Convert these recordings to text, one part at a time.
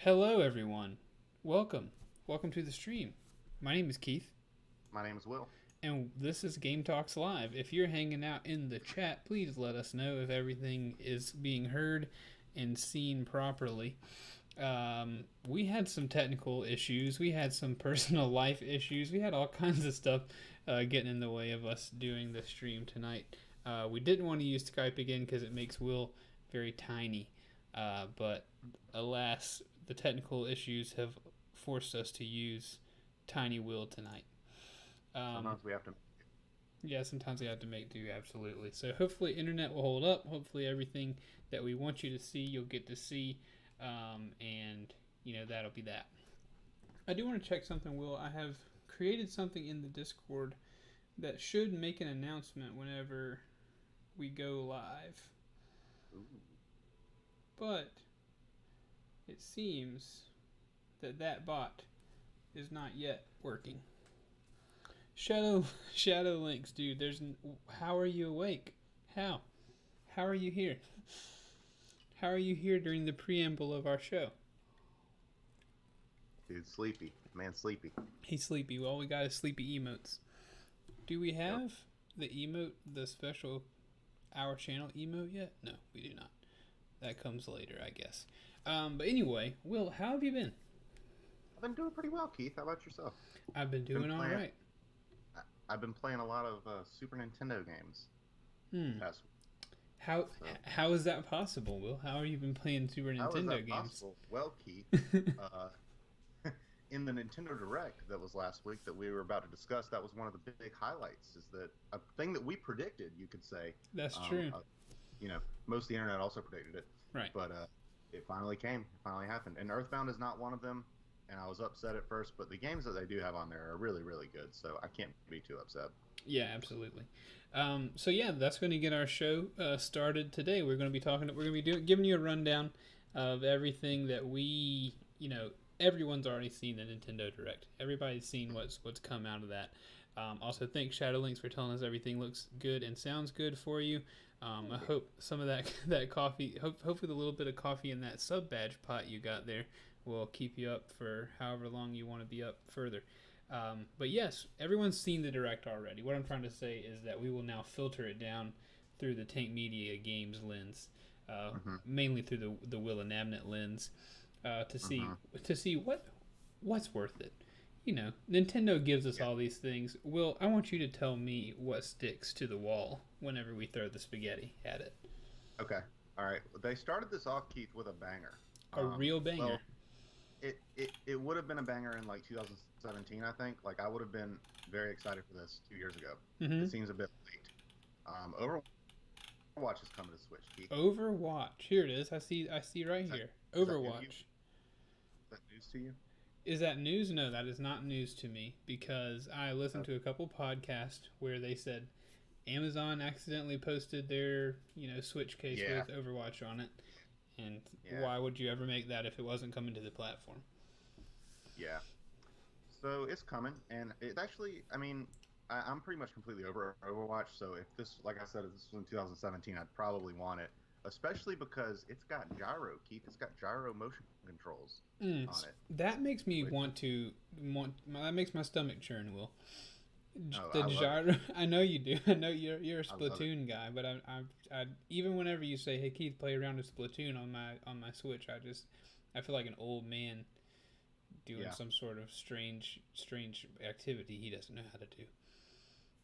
Hello, everyone. Welcome. Welcome to the stream. My name is Keith, My name is Will. and this is Game Talks Live. If you're hanging out in the chat, please let us know if everything is being heard and seen properly. We had some technical issues. We had some personal life issues. We had all kinds of stuff getting in the way of us doing the stream tonight. We didn't want to use Skype again because it makes Will very tiny. But alas, the technical issues have forced us to use Tiny Will tonight. Um, Sometimes we have to. yeah, sometimes we have to make do, absolutely. So hopefully, internet will hold up. Hopefully, everything that we want you to see, you'll get to see. And, that'll be that. I do want to check something, Will. I have created something in the Discord that should make an announcement whenever we go live. Ooh. But it seems that bot is not yet working. Shadow Links, dude. How are you awake? How are you here? How are you here during the preamble of our show? Dude, sleepy. Man, sleepy. He's sleepy. Well, we got his sleepy emotes. Do we Yep. have the special Our Channel emote yet? No, we do not. That comes later, I guess. But anyway, Will, how have you been? I've been doing pretty well, Keith. How about yourself? I've been doing all playing. right. I've been playing a lot of Super Nintendo games. Hmm. Past. How So how is that possible, Will? How have you been playing Super how is Nintendo that games? possible? Well, Keith, uh, in the Nintendo Direct that was last week that we were about to discuss, that was one of the big highlights. Is that a thing that we predicted? You could say. That's true. Most of the internet also predicted it. Right. But it finally came. It finally happened. And Earthbound is not one of them. And I was upset at first, but the games that they do have on there are really, really good. So I can't be too upset. Yeah, absolutely. So yeah, that's going to get our show started today. We're going to be talking. We're going to be giving you a rundown of everything that everyone's already seen the Nintendo Direct. Everybody's seen what's come out of that. Also, thanks Shadow Links for telling us everything looks good and sounds good for you. I hope some of that coffee, hopefully the little bit of coffee in that sub badge pot you got there will keep you up for however long you want to be up further. But yes, everyone's seen the Direct already. What I'm trying to say is that we will now filter it down through the Tank Media Games lens, Mm-hmm. mainly through the Will and Abnett lens, to see Mm-hmm. what's worth it. Nintendo gives us all these things. Will, I want you to tell me what sticks to the wall whenever we throw the spaghetti at it. Okay. All right. They started this off, Keith, with a banger. A real banger. Well, it would have been a banger in like 2017, I think. Like I would have been very excited for this 2 years ago. Mm-hmm. It seems a bit late. Overwatch is coming to Switch, Keith. Overwatch. Here it is. I see right here. Overwatch. Is that news to you? Is that news? No, that is not news to me because I listened to a couple podcasts where they said Amazon accidentally posted their, Switch case Yeah. with Overwatch on it. And Yeah. why would you ever make that if it wasn't coming to the platform? Yeah. So it's coming, and it actually, I mean, I'm pretty much completely over Overwatch. So if this, like I said, if this was in 2017, I'd probably want it, especially because it's got gyro, Keith. It's got gyro motion controls on it. That makes me Which, that makes my stomach churn, Will. oh, The I love it. gyro. I know you do. I know you're a I love it. Splatoon guy, but I even whenever you say, "Hey Keith, play around with Splatoon on my Switch," I feel like an old man doing Yeah. some sort of strange activity he doesn't know how to do.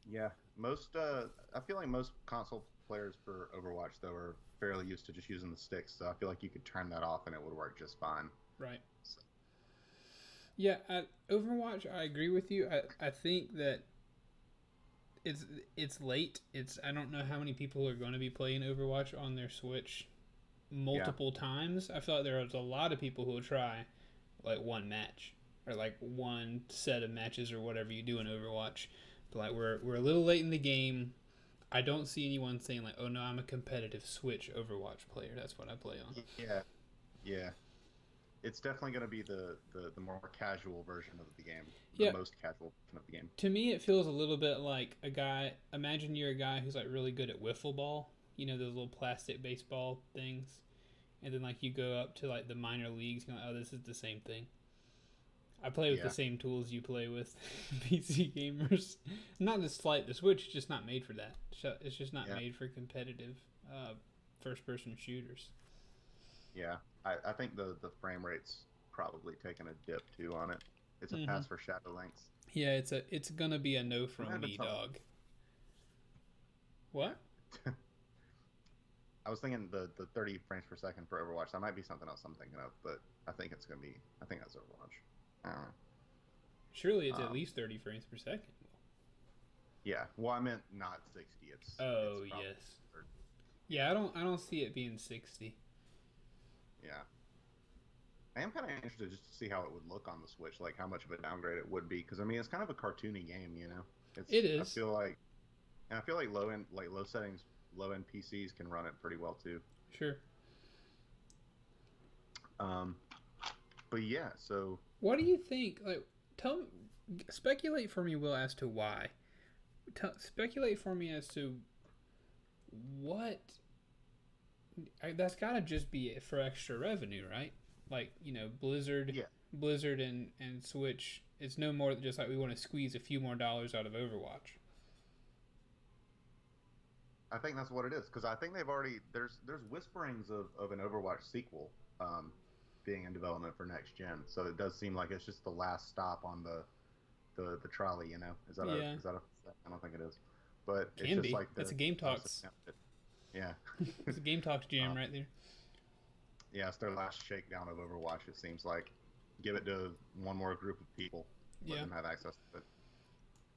Yeah. I feel like most console players for Overwatch though are fairly used to just using the sticks. So I feel like you could turn that off and it would work just fine. Right. So, Yeah. Overwatch, I agree with you. I think that it's late. I don't know how many people are going to be playing Overwatch on their Switch yeah. multiple times. I feel like there's a lot of people who will try like one match or like one set of matches or whatever you do in Overwatch. But like we're a little late in the game. I don't see anyone saying like, "Oh no, I'm a competitive Switch Overwatch player. That's what I play on." Yeah. Yeah. It's definitely going to be the more casual version of the game, the Yeah, most casual version of the game. to me it feels a little bit like a guy. Imagine you're a guy who's like really good at wiffle ball. Those little plastic baseball things, and then like you go up to like the minor leagues, you're like, oh, this is the same thing. I play with the Yeah, same tools you play with, PC gamers. Not to slight the Switch, is just not made for that. It's just not yeah, made for competitive first-person shooters. yeah. I think the frame rate's probably taking a dip too on it. It's a Hmm. pass for Shadow Links. Yeah, it's gonna be a no There might from have been me, something. dog. What? Yeah. I was thinking the 30 frames per second for Overwatch. That might be something else I'm thinking of, but I think it's gonna be. I think that's Overwatch. I don't know. Surely it's at least 30 frames per second. Yeah. Well, I meant not 60. It's Oh probably yes. 30. Yeah, I don't see it being 60. Yeah. I am kind of interested just to see how it would look on the Switch, like how much of a downgrade it would be, because I mean it's kind of a cartoony game, you know. It's It I is. feel like, and I feel like low end, like low settings, low end PCs can run it pretty well too. Sure. Um, but yeah, so What do you think? Like, tell, speculate for me, Will, as to why. Speculate for me as to what. That's gotta just be it for extra revenue, right? Like Blizzard, yeah, and Switch. It's no more than just like we want to squeeze a few more dollars out of Overwatch. I think that's what it is because I think they've already there's whisperings of an Overwatch sequel being in development for next gen. So it does seem like it's just the last stop on the trolley. You know, Yeah, is that a I don't think it is, but it's can just be. like That's the a Game last Talks. attempt at- yeah. It's a Game Talks jam um, right there. yeah, it's their last shakedown of Overwatch. It seems like give it to one more group of people, let Yeah, them have access to it.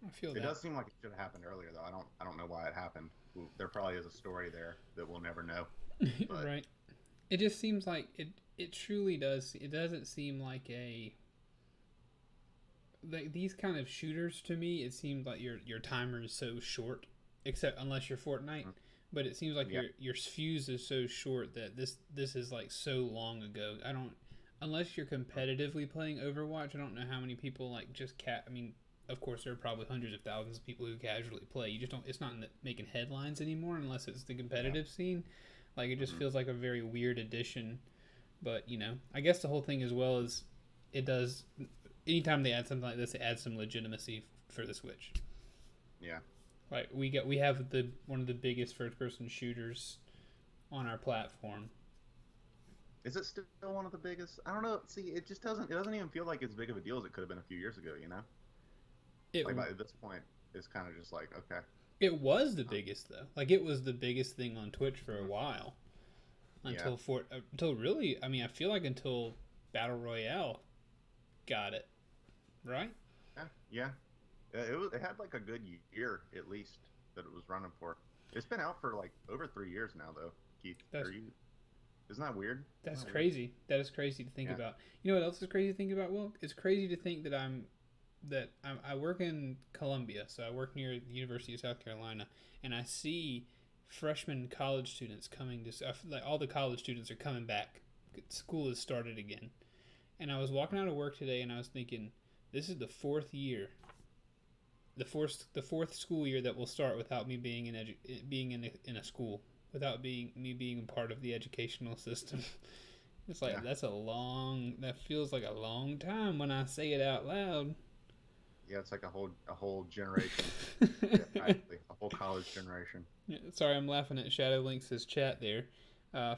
I feel It that. does seem like it should have happened earlier, though. I don't know why it happened. There probably is a story there that we'll never know. But Right. It just seems like it truly does. It doesn't seem like a like these kind of shooters to me. It seems like your timer is so short, except unless you're Fortnite. But it seems like yeah, your fuse is so short that this is like so long ago. I don't unless you're competitively playing Overwatch. I don't know how many people like just cat. I mean, of course there are probably hundreds of thousands of people who casually play. You just don't. It's not making headlines anymore unless it's the yeah, competitive scene. Like it just hmm feels like a very weird addition. But I guess the whole thing as well is it does. Anytime they add something like this, it adds some legitimacy for the Switch. yeah. Like we have the one of the biggest first person shooters on our platform. Is it still one of the biggest? I don't know. See, it just doesn't. It doesn't even feel like as big of a deal as it could have been a few years ago. You know, It like by this point, it's kind of just like okay. it was the biggest though. Like it was the biggest thing on Twitch for a Mhm. while Yeah, until really. I mean, I feel like until Battle Royale got it right. yeah, yeah. It had like a good year at least that it was running for. It's been out for like over 3 years now, though. Keith, That's are you? Isn't that weird? Isn't that's that weird? crazy. That is crazy to think Yeah. about. You know what else is crazy to think about? Well, it's crazy to think that I work in Columbia, so I work near the University of South Carolina, and I see freshman college students coming to like all the college students are coming back. School has started again, and I was walking out of work today, and I was thinking, this is the fourth year, the fourth school year that will start without me being in a school, without me being a part of the educational system. It's Yeah. like that feels like a long time when I say it out loud. Yeah, it's like a whole generation. Yeah, actually, a whole college generation. Yeah, sorry, I'm laughing at Shadow Links' chat there.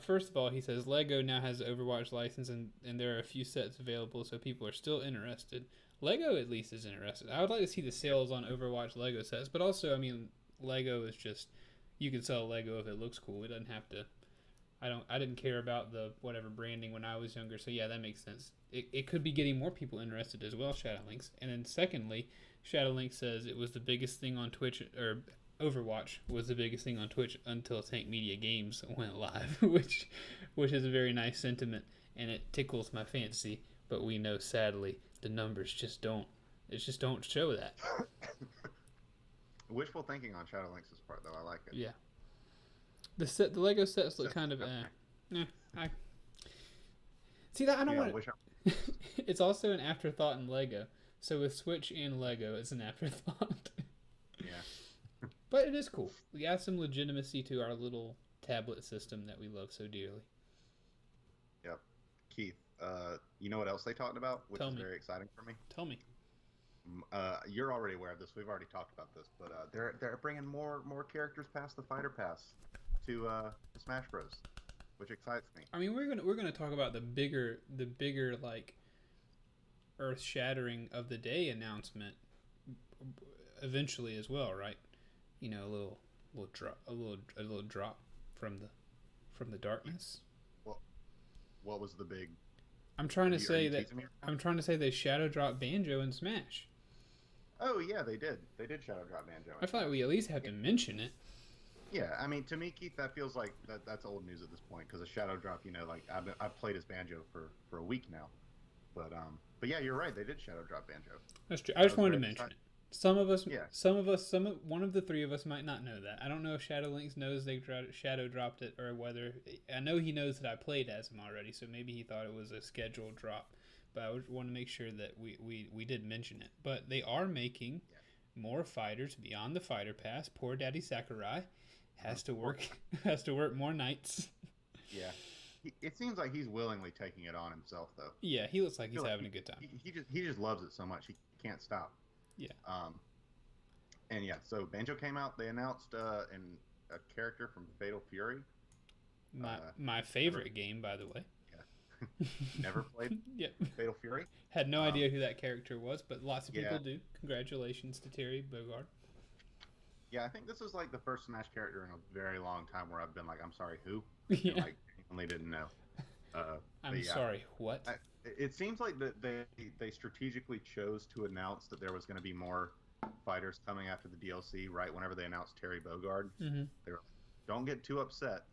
First of all, he says Lego now has Overwatch license and there are a few sets available, so people are still interested. Lego at least is interested. I would like to see the Yeah. sales on Overwatch Lego sets, but also, I mean, Lego is just you can sell Lego if it looks cool. It doesn't have to. I didn't care about the whatever branding when I was younger, so yeah, that makes sense. It could be getting more people interested as well, Shadowlinks. And then secondly, Shadowlink says it was the biggest thing on Twitch, or Overwatch was the biggest thing on Twitch until Tank Media Games went live, which is a very nice sentiment, and it tickles my fancy. But we know sadly the numbers just don't show that. Wishful thinking on Shadowlinks' part, though. I like it. Yeah, the Lego sets look That's kind of okay. I see that I don't Yeah, I want wish I. to. It's also an afterthought in Lego. So with Switch and Lego, it's an afterthought. Yeah. But it is cool. We add some legitimacy to our little tablet system that we love so dearly. Keith, you know what else they talked about, which Tell is me. very exciting for me. Tell me. You're already aware of this. We've already talked about this, but they're bringing more characters past the fighter pass to Smash Bros, which excites me. I mean, we're gonna talk about the bigger like earth shattering of the day announcement eventually as well, right? You know, a little drop from the darkness. Well, what was the big? I'm trying to Are say you that teasing me? I'm trying to say they shadow drop Banjo in Smash. Oh yeah, they did. They did Shadow Drop Banjo I in feel like Smash. we at least have to mention it. Yeah, I mean, to me, Keith, that feels like that's old news at this point because a Shadow Drop, like I've played as Banjo for a week now, but yeah, you're right. They did Shadow Drop Banjo. That's true. I I just was wanted to very mention excited. it. Some of us, Yeah, one of the three of us might not know that. I don't know if Shadow Links knows they shadow dropped it or whether. I know he knows that I played as him already, so maybe he thought it was a scheduled drop. But I want to make sure that we did mention it. But they are making yeah. more fighters beyond the fighter pass. Poor Daddy Sakurai has to Or- work has to work more nights. yeah. It seems like he's willingly taking it on himself, though. Yeah, he looks like I he's feel like having a good time. he just loves it so much he can't stop. Yeah. Um, and yeah, so Banjo came out. They announced a character from Fatal Fury. My Uh, my never, favorite game, by the way. yeah, never played Yep. Fatal Fury. Had no Um, idea who that character was, but lots of yeah, people do. Congratulations to Terry Bogard. yeah. I think this is like the first Smash character in a very long time where I've been like, I'm sorry, who? And Yeah. like, genuinely didn't know. Uh, I'm but yeah, sorry, what? it seems like that they strategically chose to announce that there was going to be more fighters coming after the DLC. Right whenever they announced Terry Bogard, Mm-hmm. they were like, "Don't get too upset.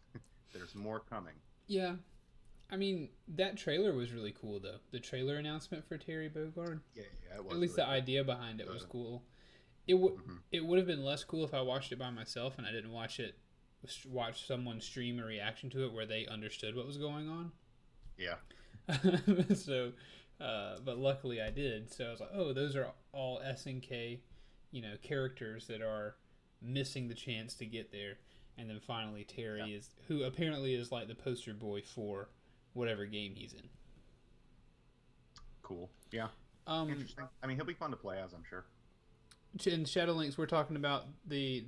There's more coming." Yeah. I mean, that trailer was really cool, though. The trailer announcement for Terry Bogard. Yeah, yeah, it At was least really the cool. idea behind it was Uh, cool. It would mhm. it would have been less cool if I watched it by myself and I didn't watch someone stream a reaction to it where they understood what was going on. Yeah, So, but luckily I did. So I was like, oh, those are all SNK, characters that are missing the chance to get there. And then finally yeah, Terry is, who apparently is like the poster boy for whatever game he's in. cool. Yeah, Um, interesting. I mean, he'll be fun to play as, I'm sure. in Shadowlinks, we're talking about the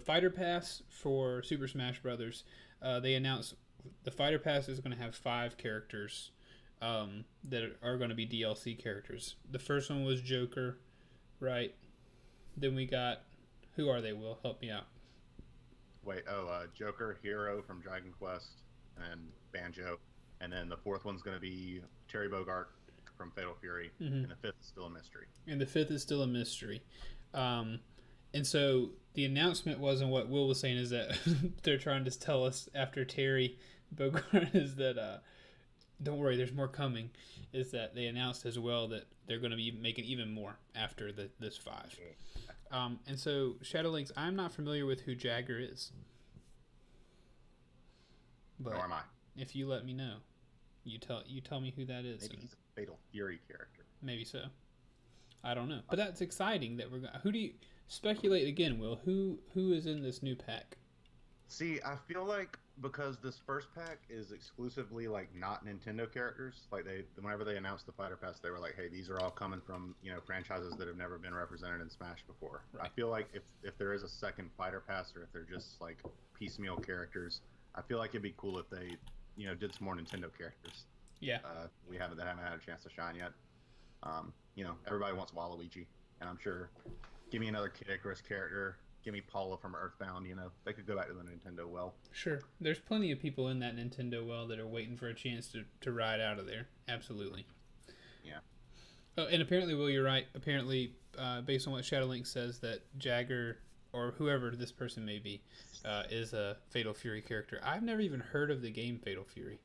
fighter pass for Super Smash Brothers. They announced the fighter pass is going to have 5 characters that are going to be DLC characters. The first one was Joker, right? Then we got, who are they? Will help me out. Wait, Joker, Hero from Dragon Quest, and Banjo, and then the fourth one's going to be Terry Bogart from Fatal Fury, Hmm. and the fifth is still a mystery. And the fifth is still a mystery. Um, and so the announcement was, and what Will was saying is that they're trying to tell us after Terry Bogart is that don't worry, there's more coming. Is that they announced as well that they're going to be making even more after this 5. And so Shadowlinks, I'm not familiar with who Jagger is, but Nor am I. if you let me know, you tell me who that is, Maybe and he's a Fatal Fury character. maybe so. I don't know, but that's exciting that we're going. Who do you speculate again, Will? Who is in this new pack? See, I feel like because this first pack is exclusively like not Nintendo characters, like whenever they announced the Fighter Pass, they were like, "Hey, these are all coming from franchises that have never been represented in Smash before." I Right. feel like if there is a second Fighter Pass, or if they're just like piecemeal characters, I feel like it'd be cool if they did some more Nintendo characters. Yeah, That haven't had a chance to shine yet. Everybody wants Waluigi, and I'm sure. Give me another Kid Icarus character. Give me Paula from Earthbound. They could go back to the Nintendo well. sure. There's plenty of people in that Nintendo well that are waiting for a chance to ride out of there. Absolutely. Yeah. Oh, and apparently, Will, you're right. Apparently, based on what Shadowlink says, that Jagger or whoever this person may be is a Fatal Fury character. I've never even heard of the game Fatal Fury.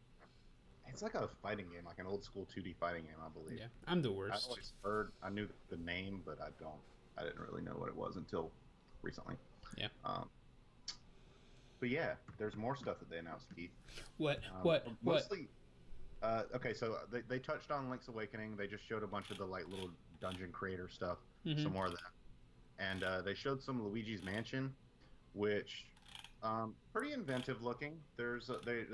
It's like a fighting game, like an old school 2D fighting game, I believe. Yeah, I'm the I worst. always heard, I knew the name, but I didn't really know what it was until recently. Yeah. But yeah, there's more stuff that they announced, Keith. What? Um, What? Mostly, okay, so they touched on Link's Awakening. They just showed a bunch of the like little dungeon creator stuff, Mm-hmm. some more of that, and they showed some Luigi's Mansion, which Pretty inventive looking. They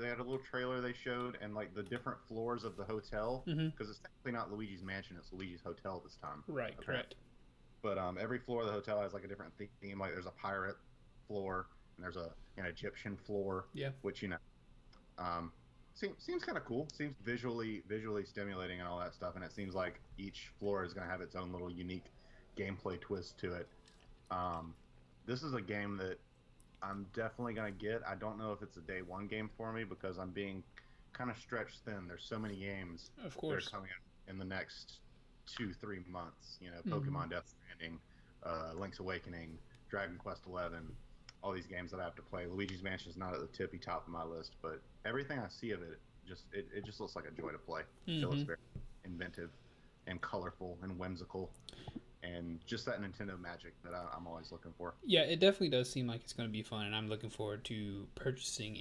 had a little trailer they showed, and like the different floors of the hotel, Mm-hmm. because it's technically not Luigi's mansion, it's Luigi's hotel this time, Right. apparently. Correct. But every floor of the hotel has like a different theme. Like there's a pirate floor, and there's an Egyptian floor, Yeah. which um, seems kind of cool. Seems visually stimulating and all that stuff. And it seems like each floor is going to have its own little unique gameplay twist to it. Um, this is a game that I'm definitely going to get. I don't know if it's a day one game for me because I'm being kind of stretched thin. There's so many games Of that are course. coming out in the next 2-3 months. You know, Mm-hmm. Pokemon Death Stranding, Link's Awakening, Dragon Quest 11, all these games that I have to play. Luigi's Mansion is not at the tippy top of my list, but everything I see of it it just looks like a joy to play. It looks Mm-hmm. very inventive and colorful and whimsical, and just that Nintendo magic that I'm always looking for. Yeah, it definitely does seem like it's going to be fun, and I'm looking forward to purchasing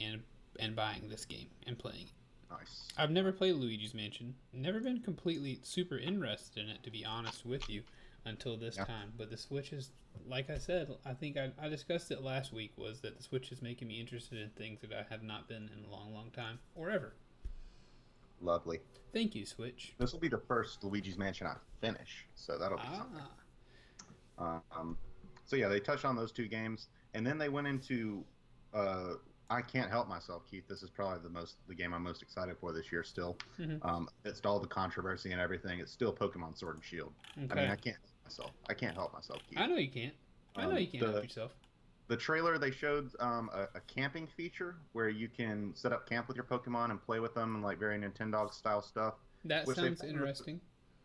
and buying this game and playing it. Nice. I've never played Luigi's Mansion. Never been completely super interested in it, to be honest with you, until this Yeah, time. But the Switch is, like I said, I think I discussed it last week, was that the Switch is making me interested in things that I have not been in a long, long time, or ever. lovely. Thank you, Switch. This will be the first Luigi's Mansion I finish, so that'll be something. Ah, Um, so yeah, they touched on those two games, and then they went into. Uh, I can't help myself, Keith. This is probably the game I'm most excited for this year. Still, mm-hmm. it's all the controversy and everything. It's still Pokemon Sword and Shield. I mean, Okay. I can't help myself. I can't help myself, Keith. I know you can't. I know Um, you can't help the yourself. the trailer they showed a camping feature where you can set up camp with your Pokemon and play with them and like very Nintendo style stuff, That which they've sounds had in the interesting.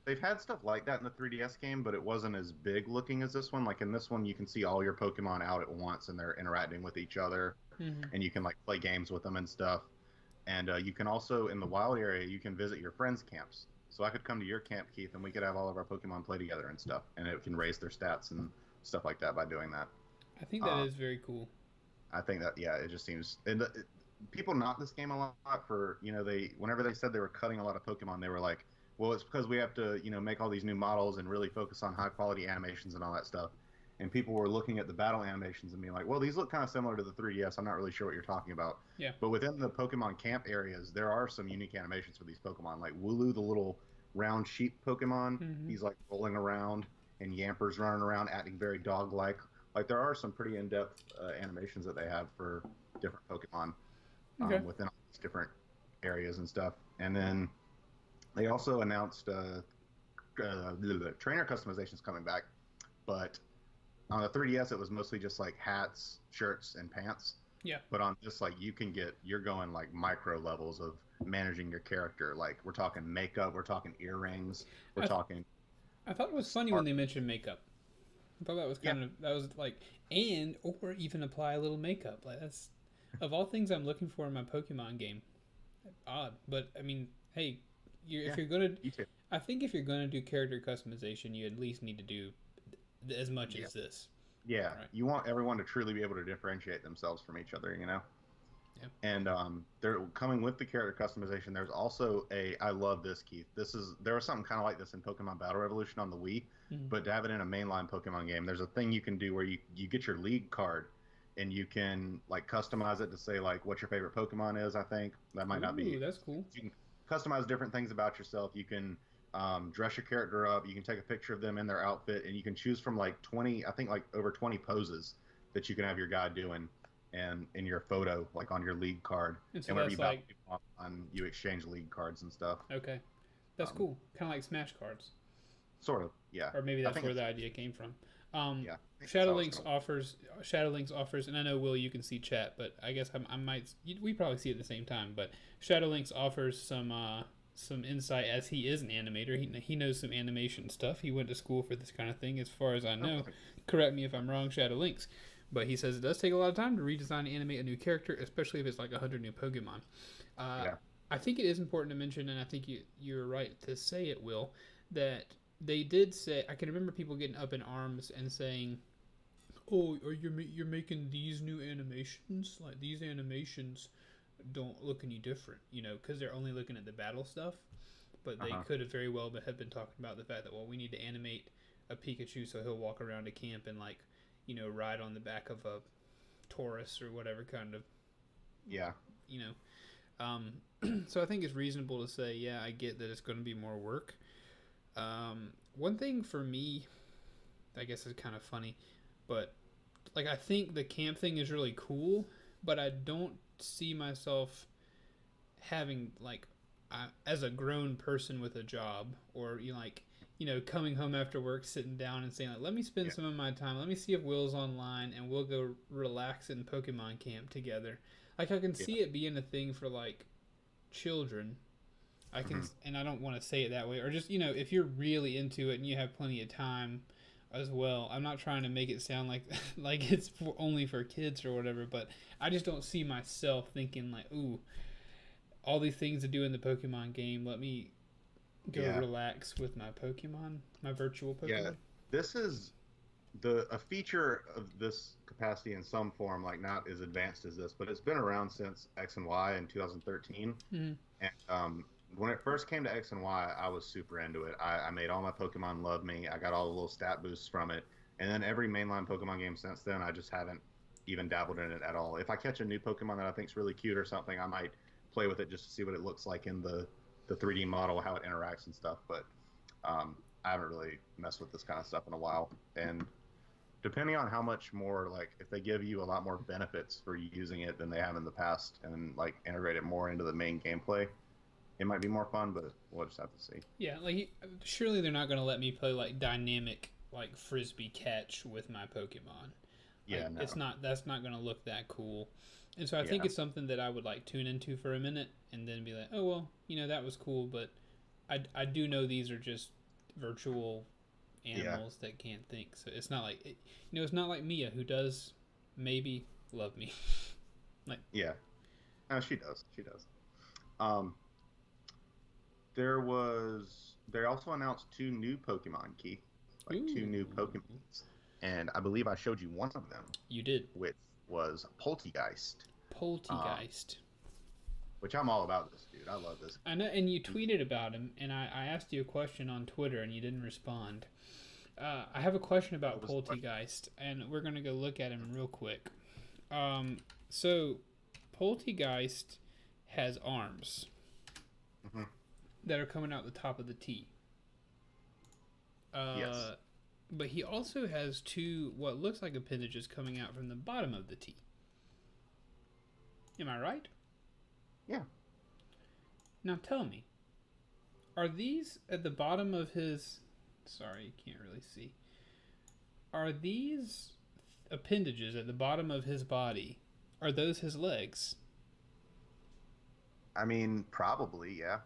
they've had stuff like that in the 3DS game, but it wasn't as big looking as this one. Like in this one, you can see all your Pokemon out at once, and they're interacting with each other, Mm-hmm. and you can like play games with them and stuff. And you can also in the wild area, you can visit your friends' camps. So I could come to your camp, Keith, and we could have all of our Pokemon play together and stuff, and it can raise their stats and stuff like that by doing that. I think that Uh, is very cool. I think that yeah, it just seems people knock this game a lot for they whenever they said they were cutting a lot of Pokemon, they were like, well, it's because we have to make all these new models and really focus on high quality animations and all that stuff. And people were looking at the battle animations and being like, well, these look kind of similar to the 3DS. I'm not really sure what you're talking about. Yeah. But within the Pokemon camp areas, there are some unique animations for these Pokemon. Like Wooloo, the little round sheep Pokemon, Mm-hmm. he's like rolling around, and Yamper's running around acting very dog like. Like there are some pretty in depth animations that they have for different Pokemon Okay. within all these different areas and stuff. And then they also announced the trainer customizations coming back, but on the 3DS it was mostly just like hats, shirts, and pants. Yeah. But on this, like you're going like micro levels of managing your character. Like we're talking makeup, we're talking earrings, we're I, th- talking I thought it was funny when art. they mentioned makeup. I thought that was Yeah, that was like, and or even apply a little makeup. Like that's, of all things I'm looking for in my Pokemon game. Odd, but I mean, hey, yeah, if you're gonna, you too. I think if you're gonna do character customization, you at least need to do as much Yeah, as this. yeah. Right. You want everyone to truly be able to differentiate themselves from each other, you know. Yeah. And they're coming with the character customization. There's also I love this, Keith. There was something kind of like this in Pokemon Battle Revolution on the Wii, Mm-hmm. but to have it in a mainline Pokemon game, there's a thing you can do where you get your league card, and you can like customize it to say like what your favorite Pokemon is. I think that might not Ooh, be. that's cool. You can customize different things about yourself. You can dress your character up. You can take a picture of them in their outfit, and you can choose from like 20, I think like over 20 poses that you can have your guy doing and in your photo, like on your league card. And so And whenever you that's battle like, people on, you exchange league cards and stuff. okay, that's Um, cool. Kind of like Smash cards, sort of, yeah. or maybe I that's think where it's the idea came from. yeah. I think that's how it's Shadowlinks gonna. offers Shadowlinks offers, and I know Will, you can see chat, but I guess I might we probably see it at the same time. But Shadowlinks offers some insight, as he is an animator. He knows some animation stuff. He went to school for this kind of thing, as far as I Oh, know. Correct me if I'm wrong, Shadowlinks. But he says it does take a lot of time to redesign and animate a new character, especially if it's like 100 new Pokemon. Uh, yeah. I think it is important to mention, and I think you're right to say it, Will, that they did say, I can remember people getting up in arms and saying, "Oh, are you're making these new animations? Like these animations don't look any different, because they're only looking at the battle stuff." But Uh they huh. could have very well have been talking about the fact that, well, we need to animate a Pikachu so he'll walk around a camp and, like, ride on the back of a Taurus or whatever kind of, Yeah. you know. So I think it's reasonable to say, yeah, I get that it's going to be more work. One thing for me, I guess is kind of funny, but like I think the camp thing is really cool, but I don't see myself having like as a grown person with a job or coming home after work, sitting down and saying like, let me spend Yeah. some of my time, let me see if Will's online and we'll go relax in Pokemon camp together. Like I can Yeah. see it being a thing for like children. I can, Hmm. and I don't want to say it that way, or just if you're really into it and you have plenty of time as well. I'm not trying to make it sound like like it's only for kids or whatever, but I just don't see myself thinking like, ooh, all these things to do in the Pokemon game. Let me go Yeah. relax with my Pokemon, my virtual Yeah. Pokemon. This is a feature of this capacity in some form, like not as advanced as this, but it's been around since X and Y in 2013. Mm-hmm. And when it first came to X and Y, I was super into it. I made all my Pokemon love me. I got all the little stat boosts from it. And then every mainline Pokemon game since then, I just haven't even dabbled in it at all. If I catch a new Pokemon that I think is really cute or something, I might play with it just to see what it looks like in the 3D model, how it interacts and stuff. But I haven't really messed with this kind of stuff in a while. And depending on how much more, like if they give you a lot more benefits for using it than they have in the past and like integrate it more into the main gameplay, it might be more fun, but we'll just have to see. Yeah, like surely they're not going to let me play like dynamic like frisbee catch with my Pokemon. Yeah, Like no. that's not going to look that cool. And so I think Yeah. it's something that I would like tune into for a minute and then be like, oh well, that was cool, but I do know these are just virtual Yeah. animals that can't think. So it's not like it's not like Mia who does maybe love me. Like Yeah. No, she does. She does. Um, they also announced two new Pokemon, Keith, like two new ooh, Pokemons, and I believe I showed you one of them, you did which was Poltegeist. Um, Poltegeist. which I'm all about this dude. I love this. I know, and you tweeted about him, and I asked you a question on Twitter, and you didn't respond. I have a question about What was the question? Poltegeist, and we're gonna go look at him real quick. So Poltegeist has arms Hmm. that are coming out the top of the T. Yes. Uh, but he also has two what looks like appendages coming out from the bottom of the T. Am I right? Yeah. Now tell me, are these at the bottom of his? Sorry, you can't really see. Are these appendages at the bottom of his body? Are those his legs? I mean, probably, yeah.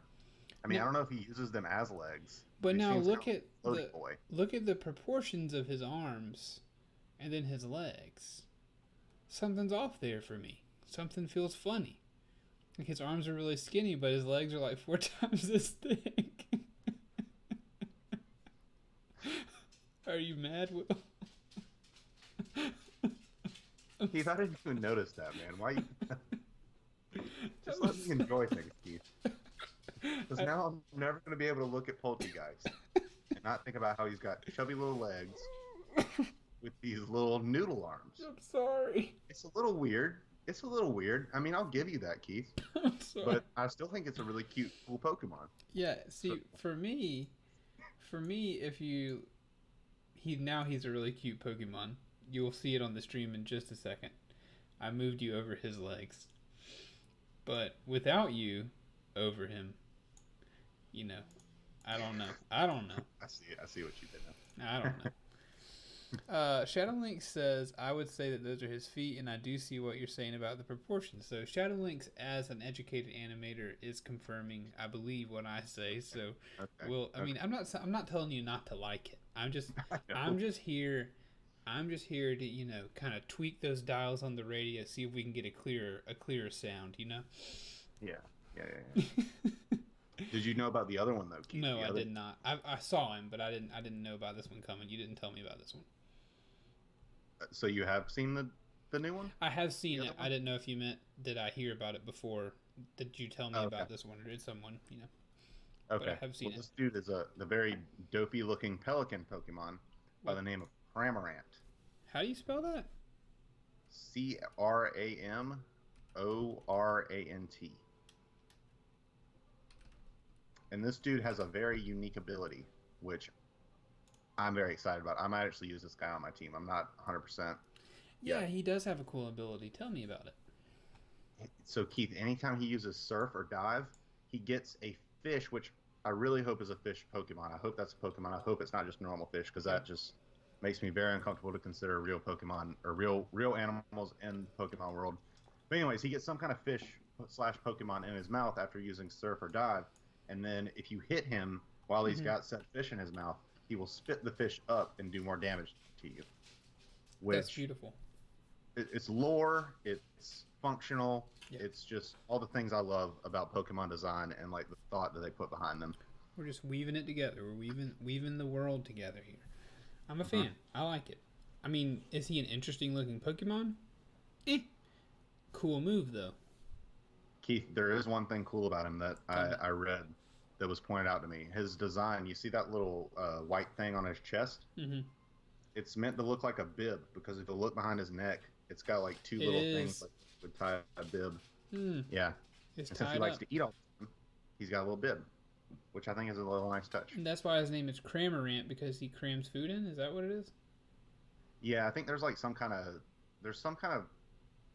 I mean, Now, I don't know if he uses them as legs. but He now seems kind of like a floaty boy. look at the proportions of his arms and then his legs. Something's off there for me. Something feels funny. Like his arms are really skinny, but his legs are like 4 times as thick. Are you mad, Will? Keith, I didn't even notice that, man. Why you just let me enjoy things, Keith? Because now I'm never going to be able to look at Poltegeist and not think about how he's got chubby little legs with these little noodle arms. I'm sorry. It's a little weird. It's a little weird. I mean, I'll give you that, Keith. I'm sorry. But I still think it's a really cute, cool Pokemon. Yeah, So, see, for me, if you he's a really cute Pokemon. You will see it on the stream in just a second. I moved you over his legs, but without you over him, you know, I don't know. I don't know. I see. I see what you did now. I don't know. Shadowlink says, I would say that those are his feet, and I do see what you're saying about the proportions. So Shadowlinks, as an educated animator, is confirming, I believe, what I say. So, Okay. I mean, I'm not telling you not to like it. I'm just, I know. I'm just here, I'm just here to, kind of tweak those dials on the radio, see if we can get a clearer sound. Yeah. Yeah. Yeah. Yeah. Did you know about the other one though, Keith? No, The I other. did not. I saw him, but I didn't know about this one coming. You didn't tell me about this one. So you have seen the new one? I have seen The it. other I one? didn't know if you meant did I hear about it before? Did you tell me Oh, okay. about this one, or did someone? But I Okay. have Well, seen it. this dude is the very dopey looking pelican Pokemon by What? the name of Cramorant. How do you spell that? Cramorant. And this dude has a very unique ability, which I'm very excited about. I might actually use this guy on my team. I'm not 100% Yeah, yet. he does have a cool ability. Tell me about it. So Keith, anytime he uses Surf or Dive, he gets a fish, which I really hope is a fish Pokemon. I hope that's a Pokemon. I hope it's not just normal fish, because Yeah. that just makes me very uncomfortable to consider real Pokemon or real animals in Pokemon world. But anyways, he gets some kind of fish slash Pokemon in his mouth after using Surf or Dive, and then if you hit him while he's Hmm. got said fish in his mouth, he will spit the fish up and do more damage to you. That's Which beautiful. it's lore, it's functional, Yeah. it's just all the things I love about Pokemon design and like the thought that they put behind them. We're just weaving it together. We're weaving the world together here. I'm a Hmm. fan. I like it. I mean, is he an interesting looking Pokemon? Eh. Cool move though. Keith, there is one thing cool about him that Tell me. I read that was pointed out to me. His design, you see that little white thing on his chest? Mm-hmm. It's meant to look like a bib because if you look behind his neck, it's got like two It little things is. like would tie a bib. Hmm. Yeah. It's And since he tied likes up. to eat all the time, he's got a little bib, which I think is a little nice touch. And that's why his name is Cramorant, because he crams food in. Is that what it is? Yeah, I think there's like there's some kind of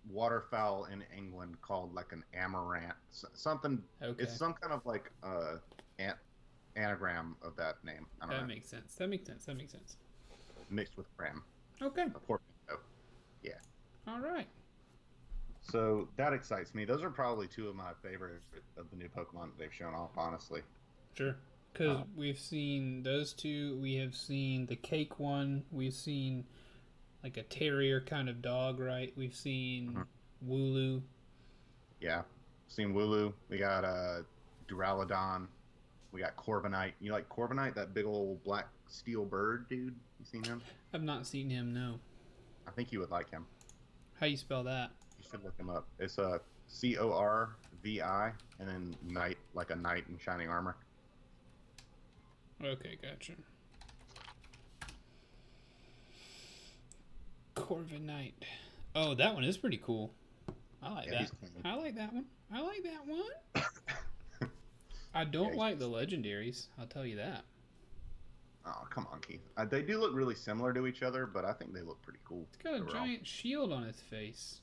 waterfowl in England called like an amaranth, something. It's Okay. some kind of like an, anagram of that name. I don't That know, makes sense. That makes sense. That makes sense. mixed with cram, Okay. a portmanteau. Yeah. All right. So that excites me. Those are probably two of my favorite of the new Pokemon that they've shown off. Honestly. Sure. Because Uh, we've seen those two. We have seen the cake one. We've seen like a terrier kind of dog, right? We've mhm. seen Wooloo. Yeah. Seen Wooloo. We got Duraludon. We got Corviknight. You like Corviknight, that big old black steel bird dude? You seen him? I've not seen him, no. I think you would like him. How you spell that? You should look him up. It's a Corvi, and then knight, like a knight in shining armor. Okay, gotcha. Corviknight. Oh, that one is pretty cool. I like Yeah, that. he's clean. I like that one. I like that one. I Yeah, don't he's like the just. legendaries. I'll tell you that. Oh, come on, Keith. They do look really similar to each other, but I think they look pretty cool It's got a overall. giant shield on his face.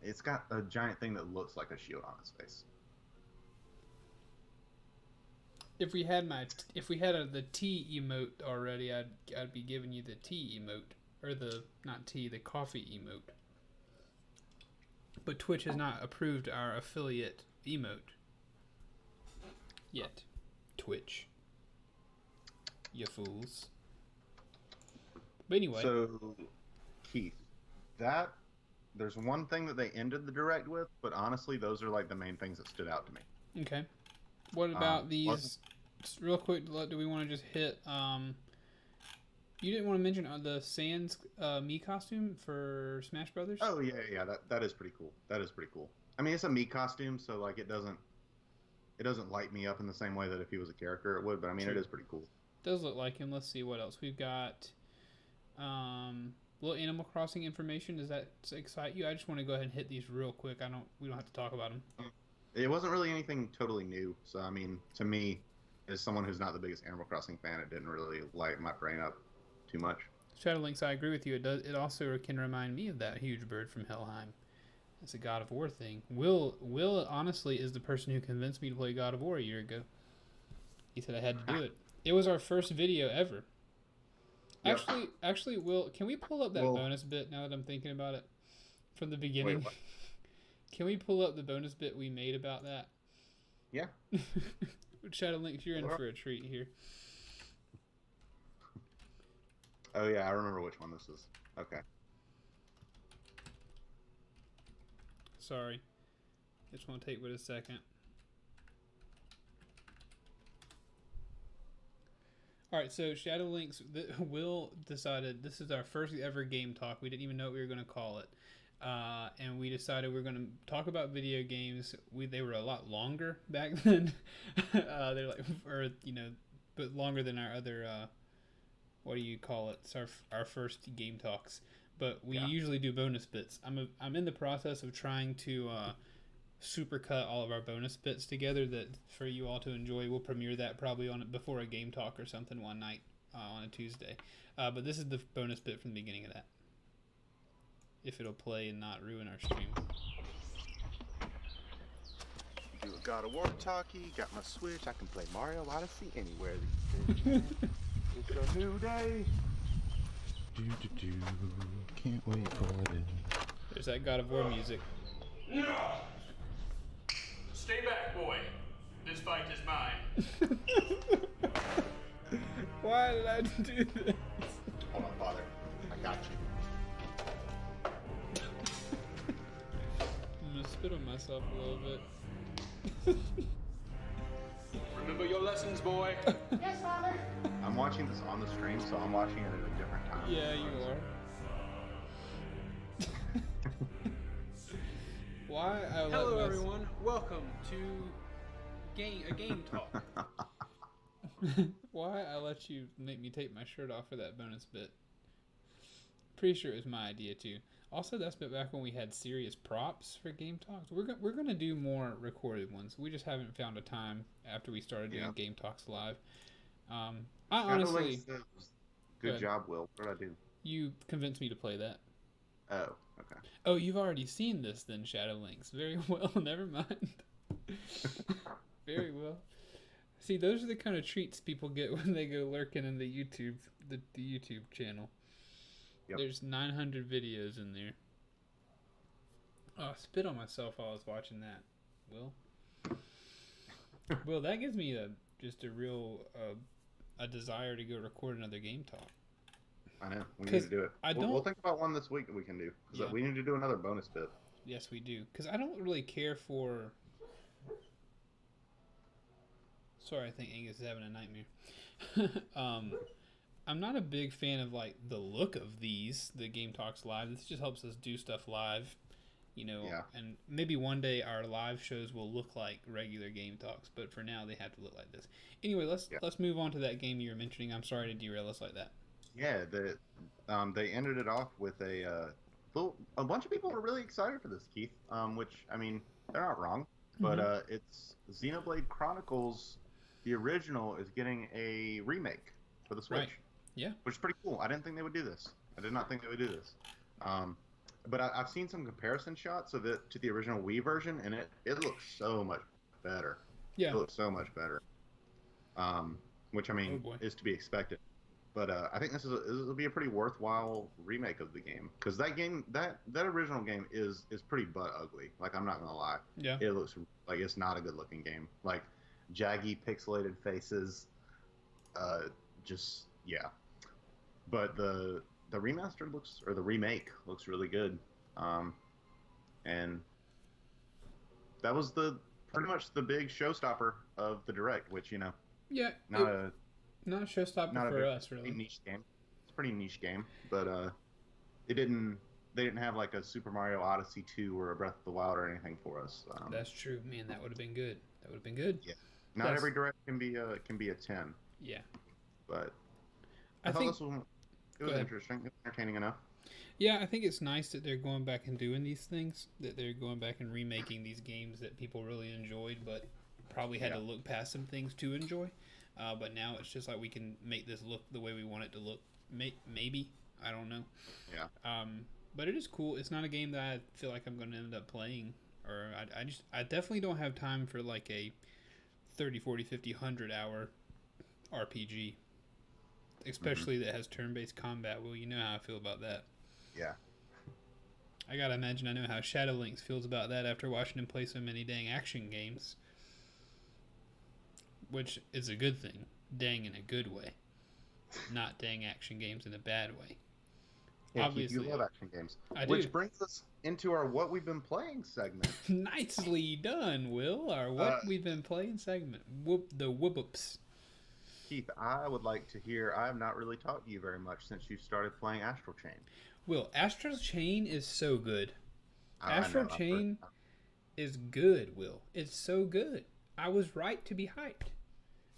It's got a giant thing that looks like a shield on its face. If we had the T emote already, I'd be giving you the T emote, or the not T, the coffee emote. But Twitch has not approved our affiliate emote yet. Twitch, you fools. But anyway, So, Keith, that there's one thing that they ended the direct with, but honestly, those are like the main things that stood out to me. okay. What about Wasn't these? Just real quick, do we want to just hit? You didn't want to mention the Sans me costume for Smash Brothers? Oh yeah. That is pretty cool. That is pretty cool. I mean, it's a me costume, so like it doesn't light me up in the same way that if he was a character it would. But I mean, it True. is pretty cool. Does look like him. Let's see what else we've got. Little Animal Crossing information. Does that excite you? I just want to go ahead and hit these real quick. I don't. We don't have to talk about them. It wasn't really anything totally new. So I mean, to me, as someone who's not the biggest Animal Crossing fan, it didn't really light my brain up too much. Shadowlinks, I agree with you. It does. It also can remind me of that huge bird from Helheim. It's a God of War thing. Will honestly is the person who convinced me to play God of War a year ago. He said I had to do it. It was our first video ever. Yep. Actually, Will, can we pull up that Well, bonus bit now that I'm thinking about it from the wait, beginning? what? Can we pull up the bonus bit we made about that? Yeah. Shadowlinks, you're in for a treat here. Oh yeah, I remember which one this is. Okay. Sorry, it's gonna take but a second. All right, so Shadowlinks, Will decided this is our first ever game talk. We didn't even know what we were going to call it, and we decided we are going to talk about video games. They were a lot longer back then. They're like, or but longer than our other. What do you call it? It's our first game talks. but we usually do bonus bits. I'm in the process of trying to supercut all of our bonus bits together that for you all to enjoy. We'll premiere that probably on before a game talk or something one night on a Tuesday. But this is the bonus bit from the beginning of that. If it'll play and not ruin our stream. Do a God of War talkie, got my Switch, I can play Mario Odyssey anywhere these days. It's a new day. Can't wait for it. There's that God of War music. No! Stay back, boy. This fight is mine. Why did I do this? Hold on, Father. I got you. I'm gonna spit on myself a little bit. Remember your lessons, boy. Yes, Father. I'm watching this on the stream, so I'm watching it at a different time. Yeah, you are. Why I let Hello, my- everyone. Welcome to a game talk. Why I let you make me take my shirt off for that bonus bit? Pretty sure it was my idea too. Also, that's back when we had serious props for game talks. We're gonna do more recorded ones. We just haven't found a time after we started doing game talks live. I honestly, Good Go ahead. job, Will. What did I do? you convinced me to play that. Oh, okay. Oh, you've already seen this then, Shadow Links. Very well. Never mind. Very well. See, those are the kind of treats people get when they go lurking in the YouTube channel. Yep. There's 900 videos in there. Oh, I spit on myself while I was watching that. Will, that gives me just a real a desire to go record another game talk. I know. We need 'Cause to do it. I We'll don't- think about one this week that we can do. Because Yeah. we need to do another bonus bit. Yes, we do. Because I don't really care for... Sorry, I think Angus is having a nightmare. I'm not a big fan of like the look of the Game Talks live. This just helps us do stuff live, Yeah. and maybe one day our live shows will look like regular Game Talks, but for now they have to look like this. Anyway, let's move on to that game you were mentioning. I'm sorry to derail us like that. Yeah, they ended it off with a bunch of people were really excited for this, Keith. Which, I mean, they're not wrong, but it's Xenoblade Chronicles. The original is getting a remake for the Switch. Right. Yeah. Which is pretty cool. I didn't think they would do this. I did not think they would do this. But I've seen some comparison shots of it to the original Wii version, and it looks so much better. Yeah. It looks so much better. Which, I mean, Oh, boy. is to be expected. But I think this will be a pretty worthwhile remake of the game, because that game, that original game is pretty butt ugly. Like, I'm not gonna lie. Yeah. It looks like it's not a good looking game. Like, jaggy pixelated faces. Yeah. But the remaster the remake looks really good. And that was pretty much the big showstopper of the Direct, which, Yeah. not a Not a showstopper not a for very us, really. niche game. It's a pretty niche game, but they didn't have like a Super Mario Odyssey 2 or a Breath of the Wild or anything for us. That's true, man. That would have been good. That would have been good. Yeah. Not every Direct can be a 10, Yeah. but I thought think. this was Go was ahead. interesting. It was entertaining enough. Yeah, I think it's nice that they're going back and doing these things. That they're going back and remaking these games that people really enjoyed, but probably had to look past some things to enjoy. But now it's just like we can make this look the way we want it to look. Maybe, I don't know. Yeah. But it is cool. It's not a game that I feel like I'm going to end up playing, or I definitely don't have time for like a 30, 40, 50, 100 hour RPG, especially that has turn-based combat. Well, you know how I feel about that. Yeah. I gotta imagine I know how Shadow Links feels about that after watching him play so many dang action games. Which is a good thing. Dang in a good way. Not dang action games in a bad way. Yeah, Obviously, you love action games. I Which do. brings us into our What We've Been Playing segment. Nicely done, Will. Our what we've been playing segment. The whoop-ups. Keith, I would like to hear. I have not really talked to you very much since you started playing Astral Chain. Will, Astral Chain is so good. I Astral know, I've Chain heard- is good, Will. It's so good. I was right to be hyped.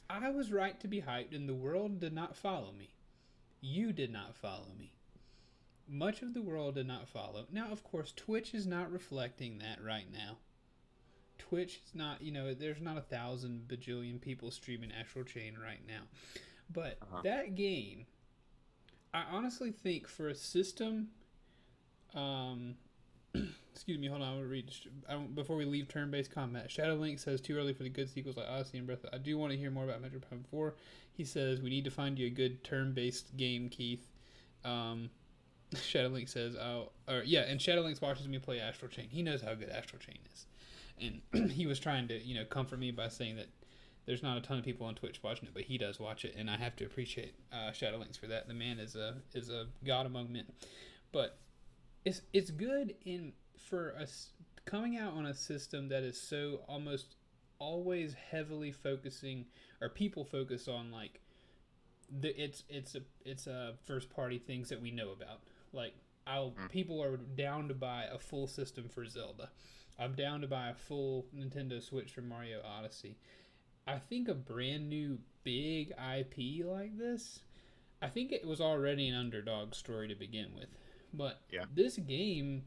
I was right to be hyped, and the world did not follow me. You did not follow me. much of the world did not follow. Now, of course, Twitch is not reflecting that right now. Twitch is not, there's not 1,000 bajillion people streaming Astral Chain right now. But that game, I honestly think for a system, excuse me, hold on, I'm going to read, before we leave turn-based combat, Shadow Link says, too early for the good sequels like Odyssey and Breath. I do want to hear more about Metro Prime 4. He says, we need to find you a good turn-based game, Keith. Shadow Link says, and Shadow Link watches me play Astral Chain. He knows how good Astral Chain is. And he was trying to, comfort me by saying that there's not a ton of people on Twitch watching it, but he does watch it, and I have to appreciate Shadow Links for that. The man is a god among men. But it's good for us coming out on a system that is so almost always heavily focusing, or people focus on, like, it's a first party things that we know about. Like, people are down to buy a full system for Zelda. I'm down to buy a full Nintendo Switch for Mario Odyssey. I think a brand new big IP like this, I think it was already an underdog story to begin with. But this game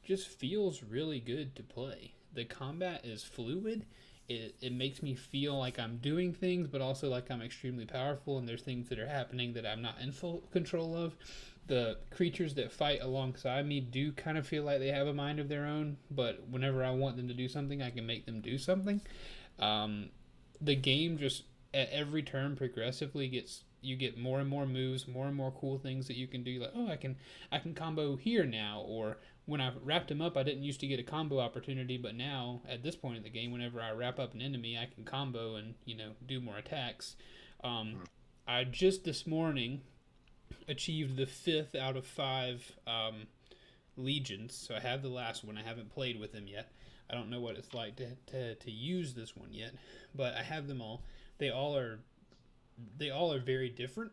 just feels really good to play. The combat is fluid. It makes me feel like I'm doing things, but also like I'm extremely powerful, and there's things that are happening that I'm not in full control of. The creatures that fight alongside me do kind of feel like they have a mind of their own, but whenever I want them to do something, I can make them do something. The game just, at every turn, progressively you get more and more moves, more and more cool things that you can do. Like, I can combo here now, or when I wrapped him up, I didn't used to get a combo opportunity, but now, at this point in the game, whenever I wrap up an enemy, I can combo and, do more attacks. I just this morning achieved the 5th out of 5 legions, so I have the last one. I haven't played with them yet. I don't know what it's like to use this one yet, but I have them all. They all are very different.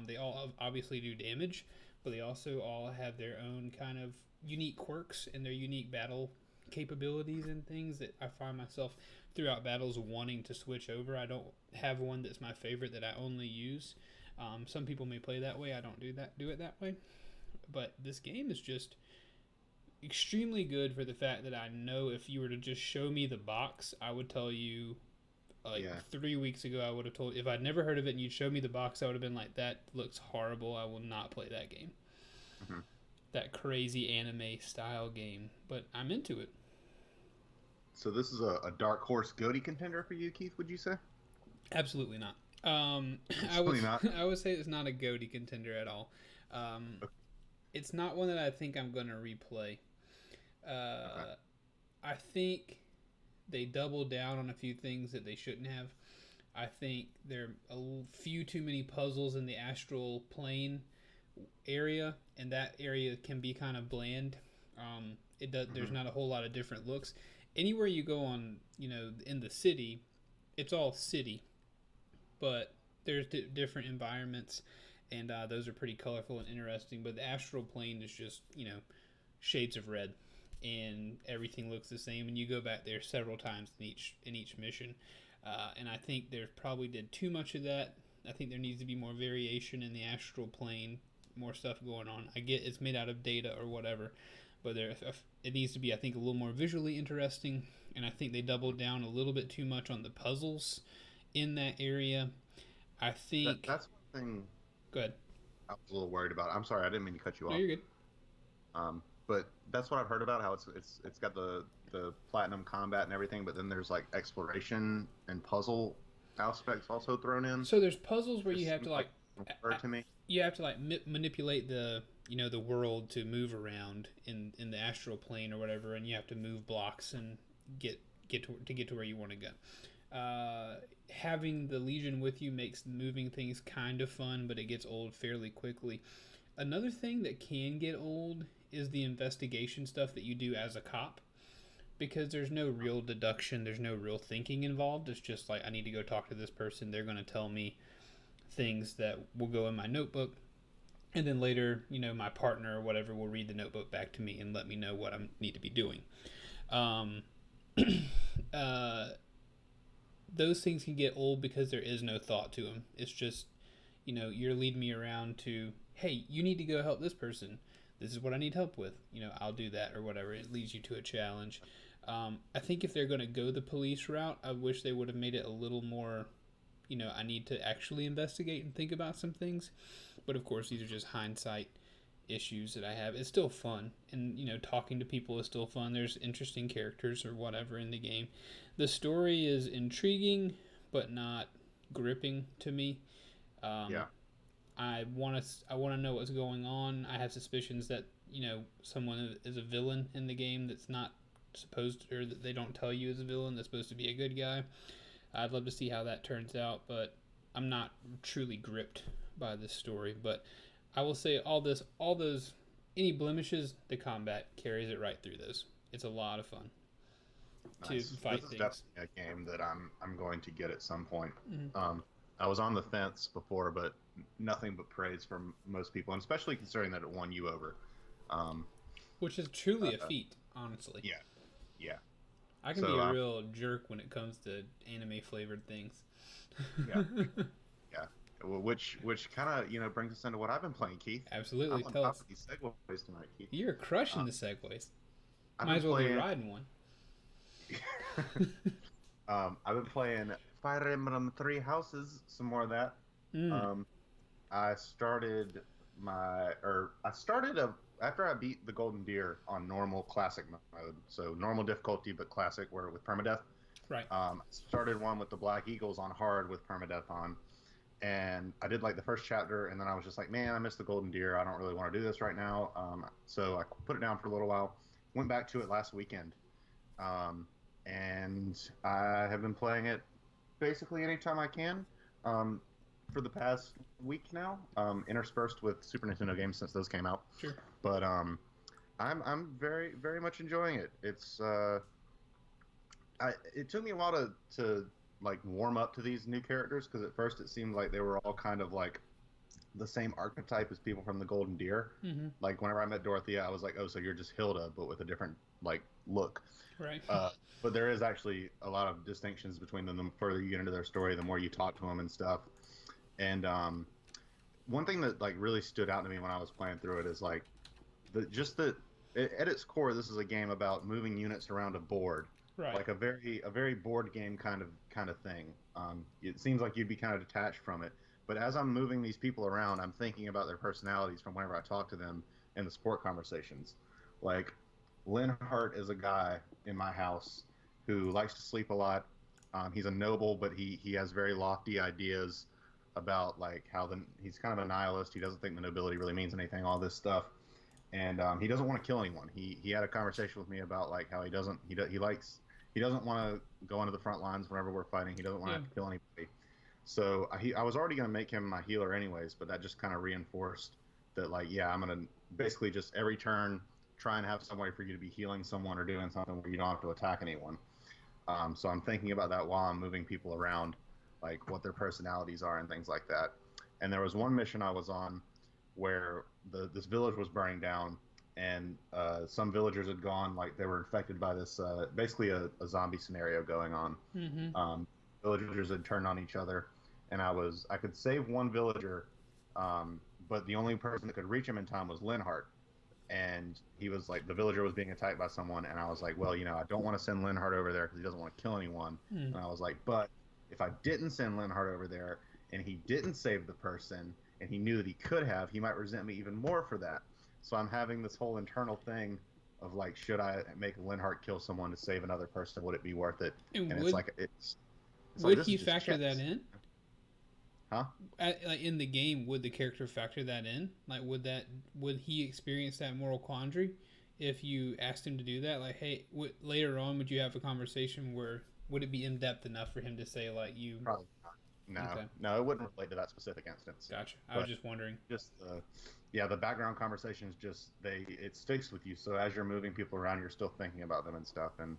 They all obviously do damage, but they also all have their own kind of unique quirks and their unique battle capabilities and things that I find myself throughout battles wanting to switch over. I don't have one that's my favorite that I only use. Some people may play that way. I don't do it that way. But this game is just extremely good for the fact that I know if you were to just show me the box, I would tell you, 3 weeks ago, I would have told, if I'd never heard of it and you'd show me the box, I would have been like, that looks horrible. I will not play that game. Mm-hmm. That crazy anime style game. But I'm into it. So this is a dark horse goatee contender for you, Keith, would you say? Absolutely not. Absolutely not. I would say it's not a goatee contender at all. Okay. It's not one that I think I'm going to replay. Okay. I think they doubled down on a few things that they shouldn't have. I think there are a few too many puzzles in the astral plane area, and that area can be kind of bland. There's not a whole lot of different looks. Anywhere you go on, in the city, it's all city, but there's different environments, and those are pretty colorful and interesting. But the astral plane is just, shades of red, and everything looks the same. And you go back there several times in each mission, and I think there probably did too much of that. I think there needs to be more variation in the astral plane, more stuff going on. I get it's made out of data or whatever, but it needs to be, I think, a little more visually interesting. And I think they doubled down a little bit too much on the puzzles in that area. I think that's one thing. Go ahead. I was a little worried about. I'm sorry, I didn't mean to cut you off. No, you're good. But that's what I've heard about, how it's got the platinum combat and everything, but then there's like exploration and puzzle aspects also thrown in. So there's puzzles where you have to to me. You have to manipulate the the world to move around in the astral plane or whatever, and you have to move blocks and get to where you want to go. Having the Legion with you makes moving things kind of fun, but it gets old fairly quickly. Another thing that can get old is the investigation stuff that you do as a cop, because there's no real deduction, there's no real thinking involved. It's just like, I need to go talk to this person, they're going to tell me things that will go in my notebook, and then later, my partner or whatever will read the notebook back to me and let me know what I need to be doing. Those things can get old because there is no thought to them. It's just, you're leading me around to, hey, you need to go help this person. this is what I need help with. I'll do that or whatever. It leads you to a challenge. I think if they're going to go the police route, I wish they would have made it a little more, I need to actually investigate and think about some things. But of course, these are just hindsight issues that I have. It's still fun, and talking to people is still fun. There's interesting characters or whatever in the game. The story is intriguing but not gripping to me. Yeah. I want to know what's going on. I have suspicions that someone is a villain in the game that's not supposed to, or that they don't tell you is a villain that's supposed to be a good guy. I'd love to see how that turns out, but I'm not truly gripped by this story. But I will say all those any blemishes, the combat carries it right through those. It's a lot of fun to fight this is things. definitely a game that I'm going to get at some point. Mm-hmm. I was on the fence before, but nothing but praise from most people, and especially considering that it won you over. Which is truly a feat, honestly. Yeah. I can be a real jerk when it comes to anime flavored things. Yeah. Which kind of brings us into what I've been playing, Keith. Absolutely. I'm Tell on us. top of these segues tonight, Keith. You're crushing the segues. I've Might as been well be playing- riding one. I've been playing Fire Emblem Three Houses, some more of that. I started after I beat the Golden Deer on normal classic mode, so normal difficulty but classic, where with permadeath. Right. Started one with the Black Eagles on hard with permadeath on, and I did like the first chapter, and then I was just like, man, I missed the Golden Deer. I don't really want to do this right now. So I put it down for a little while. Went back to it last weekend, and I have been playing it basically anytime I can. For the past week now, interspersed with Super Nintendo games since those came out. Sure. But I'm very, very much enjoying it. It's it took me a while to like warm up to these new characters, because at first it seemed like they were all kind of like the same archetype as people from the Golden Deer. Mm-hmm. Like whenever I met Dorothea, I was like, oh, so you're just Hilda but with a different like look. Right. But there is actually a lot of distinctions between them. The further you get into their story, the more you talk to them and stuff. And one thing that like really stood out to me when I was playing through it is like at its core, this is a game about moving units around a board, Right. like a very board game kind of thing. It seems like you'd be kind of detached from it, but as I'm moving these people around, I'm thinking about their personalities from whenever I talk to them in the sport conversations. Like Linhart is a guy in my house who likes to sleep a lot. He's a noble, but he has very lofty ideas about like how he's kind of a nihilist. He doesn't think the nobility really means anything, all this stuff, and he doesn't want to kill anyone. He had a conversation with me about like how he doesn't want to go into the front lines whenever we're fighting. He doesn't want to have to kill anybody. So I was already going to make him my healer anyways, but that just kind of reinforced that like, yeah, I'm going to basically just every turn try and have some way for you to be healing someone or doing something where you don't have to attack anyone. So I'm thinking about that while I'm moving people around, like what their personalities are and things like that. And there was one mission I was on where this village was burning down, and some villagers had gone, like they were infected by this, basically a zombie scenario going on. Mm-hmm. Villagers had turned on each other, and I could save one villager, but the only person that could reach him in time was Linhart. And he was like, the villager was being attacked by someone, and I was like, well, I don't want to send Linhart over there because he doesn't want to kill anyone. And I was like, but if I didn't send Linhart over there and he didn't save the person and he knew that he could have, he might resent me even more for that. So I'm having this whole internal thing of like, should I make Linhart kill someone to save another person? Would it be worth it? And it's like it's would like, he factor that in? Huh? Like in the game, would the character factor that in? Like, would he experience that moral quandary if you asked him to do that? Like, hey, later on, would you have a conversation where would it be in depth enough for him to say like you? Probably not. No, Okay. no, it wouldn't relate to that specific instance. Gotcha. I was just wondering. Just the background conversations it sticks with you. So as you're moving people around, you're still thinking about them and stuff. And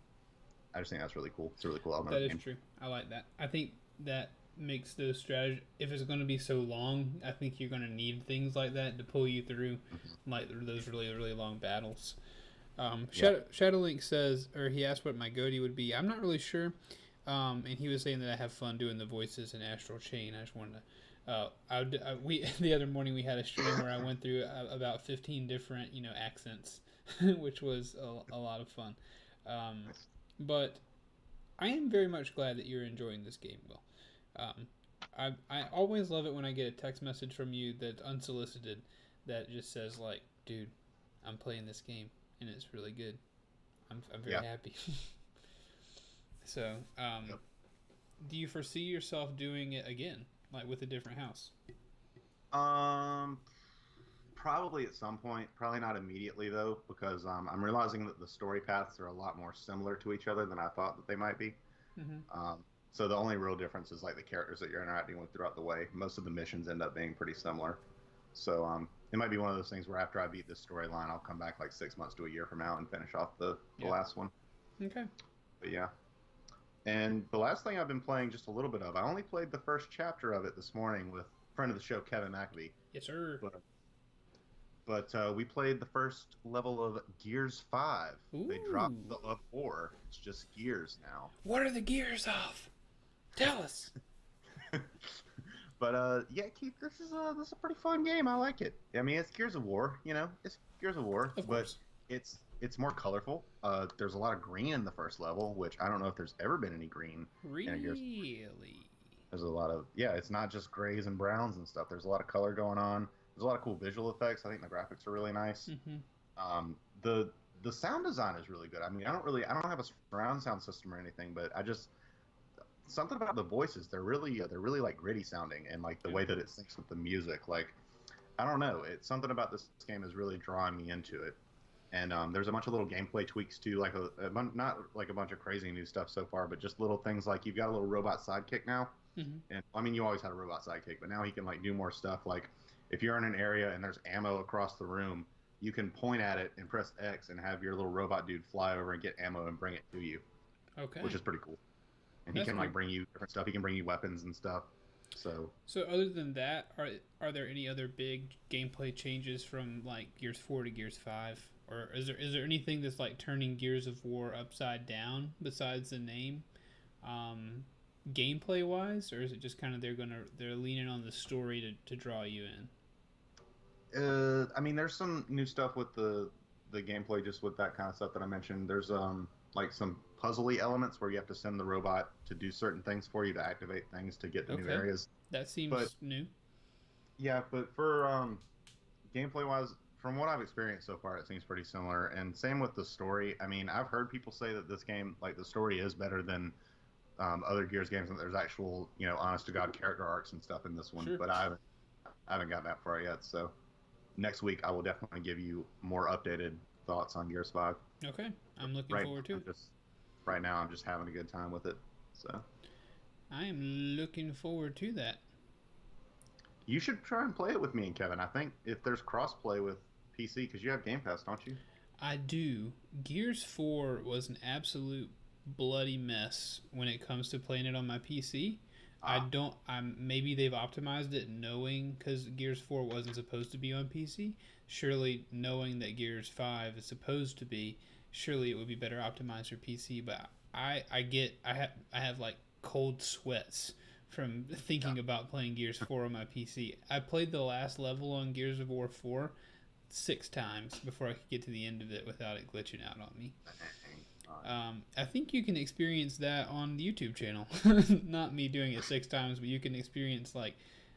I just think that's really cool. It's a really cool element. That of is the game. true. I like that. I think that makes those strategy. If it's going to be so long, I think you're going to need things like that to pull you through, like those really really long battles. Shadowlink says, or he asked what my goatee would be. I'm not really sure. And he was saying that I have fun doing the voices in Astral Chain. I just wanted to. We the other morning we had a stream where I went through about 15 different accents, which was a lot of fun. But I am very much glad that you're enjoying this game, Will. I always love it when I get a text message from you that's unsolicited that just says like, "Dude, I'm playing this game and it's really good. I'm very happy." So, do you foresee yourself doing it again, like with a different house? Probably at some point. Probably not immediately though, because I'm realizing that the story paths are a lot more similar to each other than I thought that they might be. Mm-hmm. So the only real difference is like the characters that you're interacting with throughout the way. Most of the missions end up being pretty similar. So it might be one of those things where after I beat this storyline, I'll come back like 6 months to a year from now and finish off the last one. Okay. But yeah. And the last thing I've been playing just a little bit of, I only played the first chapter of it this morning with a friend of the show, Kevin McAfee. Yes, sir. But we played the first level of Gears 5. Ooh. They dropped the of 4. It's just Gears now. What are the gears of? Tell us. But yeah, Keith, this is a pretty fun game. I like it. I mean, it's Gears of War. It's Gears of War, but it's more colorful. There's a lot of green in the first level, which I don't know if there's ever been any green. Really? There's a lot of it's not just grays and browns and stuff. There's a lot of color going on. There's a lot of cool visual effects. I think the graphics are really nice. Mm-hmm. The sound design is really good. I mean, I don't have a surround sound system or anything, but something about the voices. They're really like gritty sounding, and like the way that it syncs with the music. Like, I don't know. It's something about this game is really drawing me into it. And there's a bunch of little gameplay tweaks too, like not like a bunch of crazy new stuff so far, but just little things like you've got a little robot sidekick now. Mm-hmm. And I mean, you always had a robot sidekick, but now he can like do more stuff. Like if you're in an area and there's ammo across the room, you can point at it and press X and have your little robot dude fly over and get ammo and bring it to you. Okay. Which is pretty cool. And That's he can cool. like bring you different stuff. He can bring you weapons and stuff. So other than that, are there any other big gameplay changes from like Gears 4 to Gears 5? Or is there anything that's like turning Gears of War upside down besides the name, gameplay wise, or is it just kind of they're leaning on the story to draw you in? I mean, there's some new stuff with the gameplay, just with that kind of stuff that I mentioned. There's like some puzzly elements where you have to send the robot to do certain things for you to activate things to get to new areas. That seems new. Yeah, but for gameplay wise, from what I've experienced so far, it seems pretty similar. And same with the story. I mean, I've heard people say that this game, like the story, is better than other Gears games, and there's actual, honest to God character arcs and stuff in this one. Sure. But I haven't gotten that far yet. So next week I will definitely give you more updated thoughts on Gears 5. Okay, I'm looking forward to it. Right now, I'm just having a good time with it. So I am looking forward to that. You should try and play it with me and Kevin. I think if there's cross-play with PC, because you have Game Pass, don't you? I do. Gears 4 was an absolute bloody mess when it comes to playing it on my PC. Maybe they've optimized it knowing, because Gears 4 wasn't supposed to be on PC. Surely knowing that Gears 5 is supposed to be, surely it would be better optimized for PC. But I have like cold sweats from thinking about playing Gears 4 on my PC. I played the last level on Gears of War 4 6 times before I could get to the end of it without it glitching out on me. I think you can experience that on the YouTube channel. Not me doing it 6 times, but you can experience, like,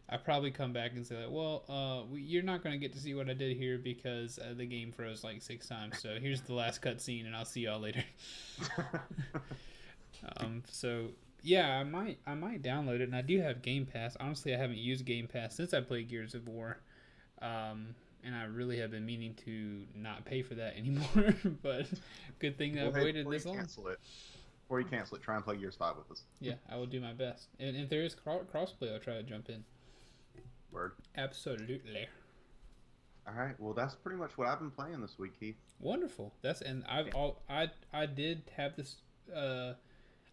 I probably come back and say, like, well, you're not going to get to see what I did here because the game froze like 6 times. So here's the last cutscene, and I'll see y'all later. So yeah, I might download it, and I do have Game Pass. Honestly, I haven't used Game Pass since I played Gears of War. And I really have been meaning to not pay for that anymore, but good thing that I've waited this long. Before you cancel it, try and play Gears 5 with us. Yeah, I will do my best. And if there is crossplay, I'll try to jump in. Word. Absolutely. All right, well, that's pretty much what I've been playing this week, Keith. Wonderful. I did have this.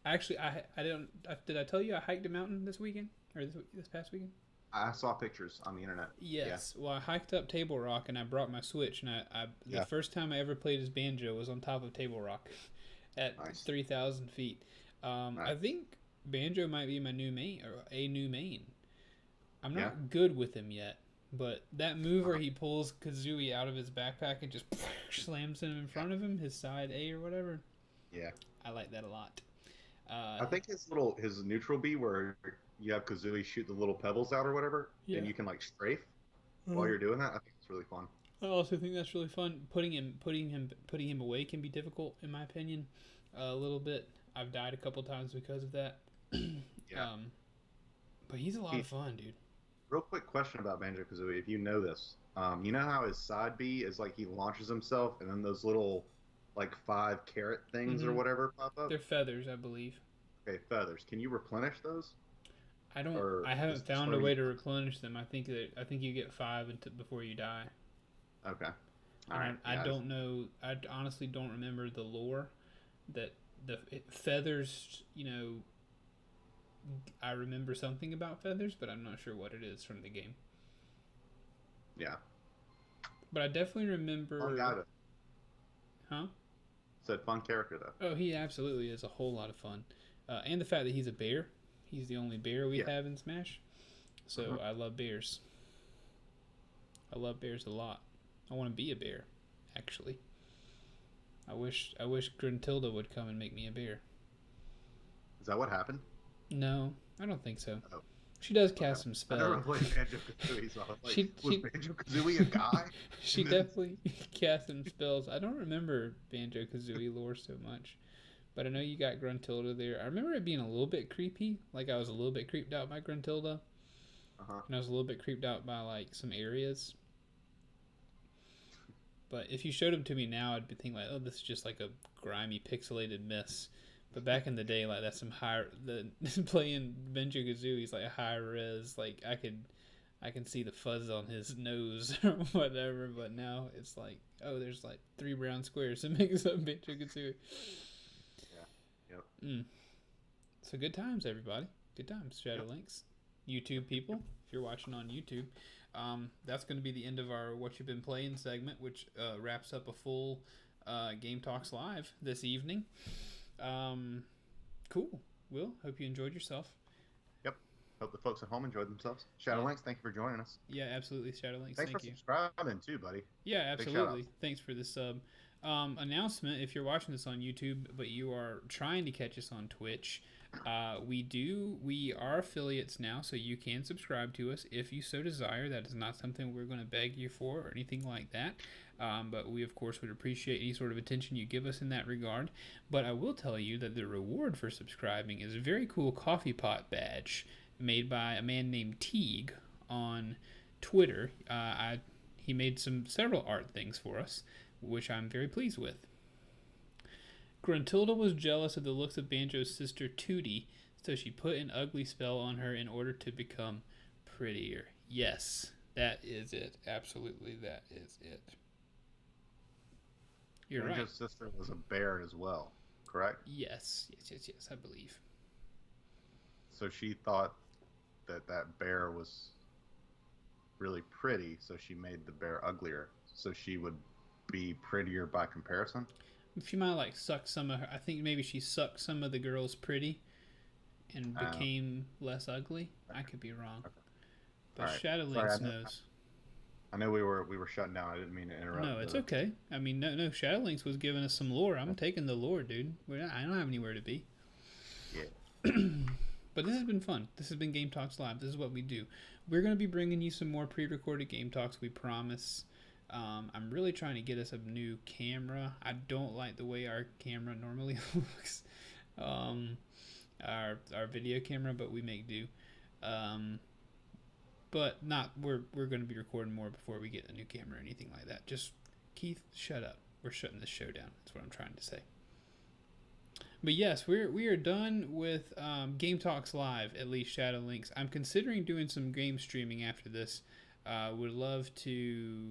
Actually, I didn't. Did I tell you I hiked a mountain this weekend or this past weekend? I saw pictures on the internet. Yes. Yeah. Well, I hiked up Table Rock and I brought my Switch, and the first time I ever played as banjo was on top of Table Rock at 3,000 feet. I think Banjo might be my new main or a new main. I'm not Yeah. good with him yet, but that move where he pulls Kazooie out of his backpack and just slams him in front of him, his side A or whatever. Yeah. I like that a lot. I think his neutral B where you have Kazooie shoot the little pebbles out or whatever, Yeah. and you can like strafe while you're doing that. I think it's really fun. I also think that's really fun. Putting him away can be difficult, in my opinion, a little bit. I've died a couple times because of that. Yeah. But he's a lot of fun, dude. Real quick question about Banjo Kazooie, if you know this, you know how his side B is like he launches himself, and then those little like 5 carrot things or whatever pop up. They're feathers, I believe. Okay, feathers. Can you replenish those? I don't. Or I haven't is found this a where way to you- replenish them. I think you get 5 before you die. Okay. And All right. I yeah, don't know. I honestly don't remember the lore that feathers. I remember something about feathers, but I'm not sure what it is from the game. Yeah. But I definitely remember. Fun guy though. Huh? Said fun character though. Oh, he absolutely is a whole lot of fun, and the fact that he's a bear. He's the only bear we have in Smash, so I love bears. I love bears a lot. I want to be a bear, actually. I wish Gruntilda would come and make me a bear. Is that what happened? No, I don't think so. Oh. She does cast some I never spells. played Banjo Kazooie, so I was like, She- was Banjo Kazooie a guy? She definitely cast some spells. I don't remember Banjo Kazooie lore so much, but I know you got Gruntilda there. I remember it being a little bit creepy. Like I was a little bit creeped out by Gruntilda, and I was a little bit creeped out by like some areas. But if you showed them to me now, I'd be thinking like, oh, this is just like a grimy, pixelated mess. But back in the day, like that's some playing Banjo Kazooie's like high res. Like I can see the fuzz on his nose or whatever. But now it's like, oh, there's like 3 brown squares that makes up Banjo Kazooie. Yeah. Yep. So good times, everybody. Good times. Shadow Links, YouTube people, if you're watching on YouTube. That's going to be the end of our What You've Been Playing segment, which wraps up a full Game Talks Live this evening. Cool. Will, hope you enjoyed yourself. Yep. Hope the folks at home enjoyed themselves. Shadow Links, thank you for joining us. Yeah, absolutely. Shadow Links, Thanks thank for you. subscribing too, buddy. Yeah, Big absolutely. shout-outs. Thanks for the sub. Announcement, if you're watching this on YouTube, but you are trying to catch us on Twitch, we are affiliates now, so you can subscribe to us if you so desire. That is not something we're going to beg you for or anything like that. But we, of course, would appreciate any sort of attention you give us in that regard. But I will tell you that the reward for subscribing is a very cool coffee pot badge made by a man named Teague on Twitter. He made several art things for us, which I'm very pleased with. Gruntilda was jealous of the looks of Banjo's sister Tootie, so she put an ugly spell on her in order to become prettier. Yes, that is it. Absolutely, that is it. You're right. Banjo's sister was a bear as well, correct? Yes, I believe. So she thought that bear was really pretty, so she made the bear uglier, so she would be prettier by comparison. She might like suck some of her. I think maybe she sucked some of the girls pretty, and became less ugly. I could be wrong, but Right. Shadow Sorry, Links knows. I know we were shutting down. I didn't mean to interrupt. No, it's okay. I mean, no. Shadow Links was giving us some lore. I'm taking the lore, dude. I don't have anywhere to be. Yeah. But this has been fun. This has been Game Talks Live. This is what we do. We're going to be bringing you some more pre-recorded Game Talks, we promise. I'm really trying to get us a new camera. I don't like the way our camera normally looks. Our video camera, but we make do. But not we're going to be recording more before we get a new camera or anything like that. Just Keith, shut up. We're shutting this show down. That's what I'm trying to say. But yes, we are done with Game Talks Live, at least Shadow Links. I'm considering doing some game streaming after this. Would love to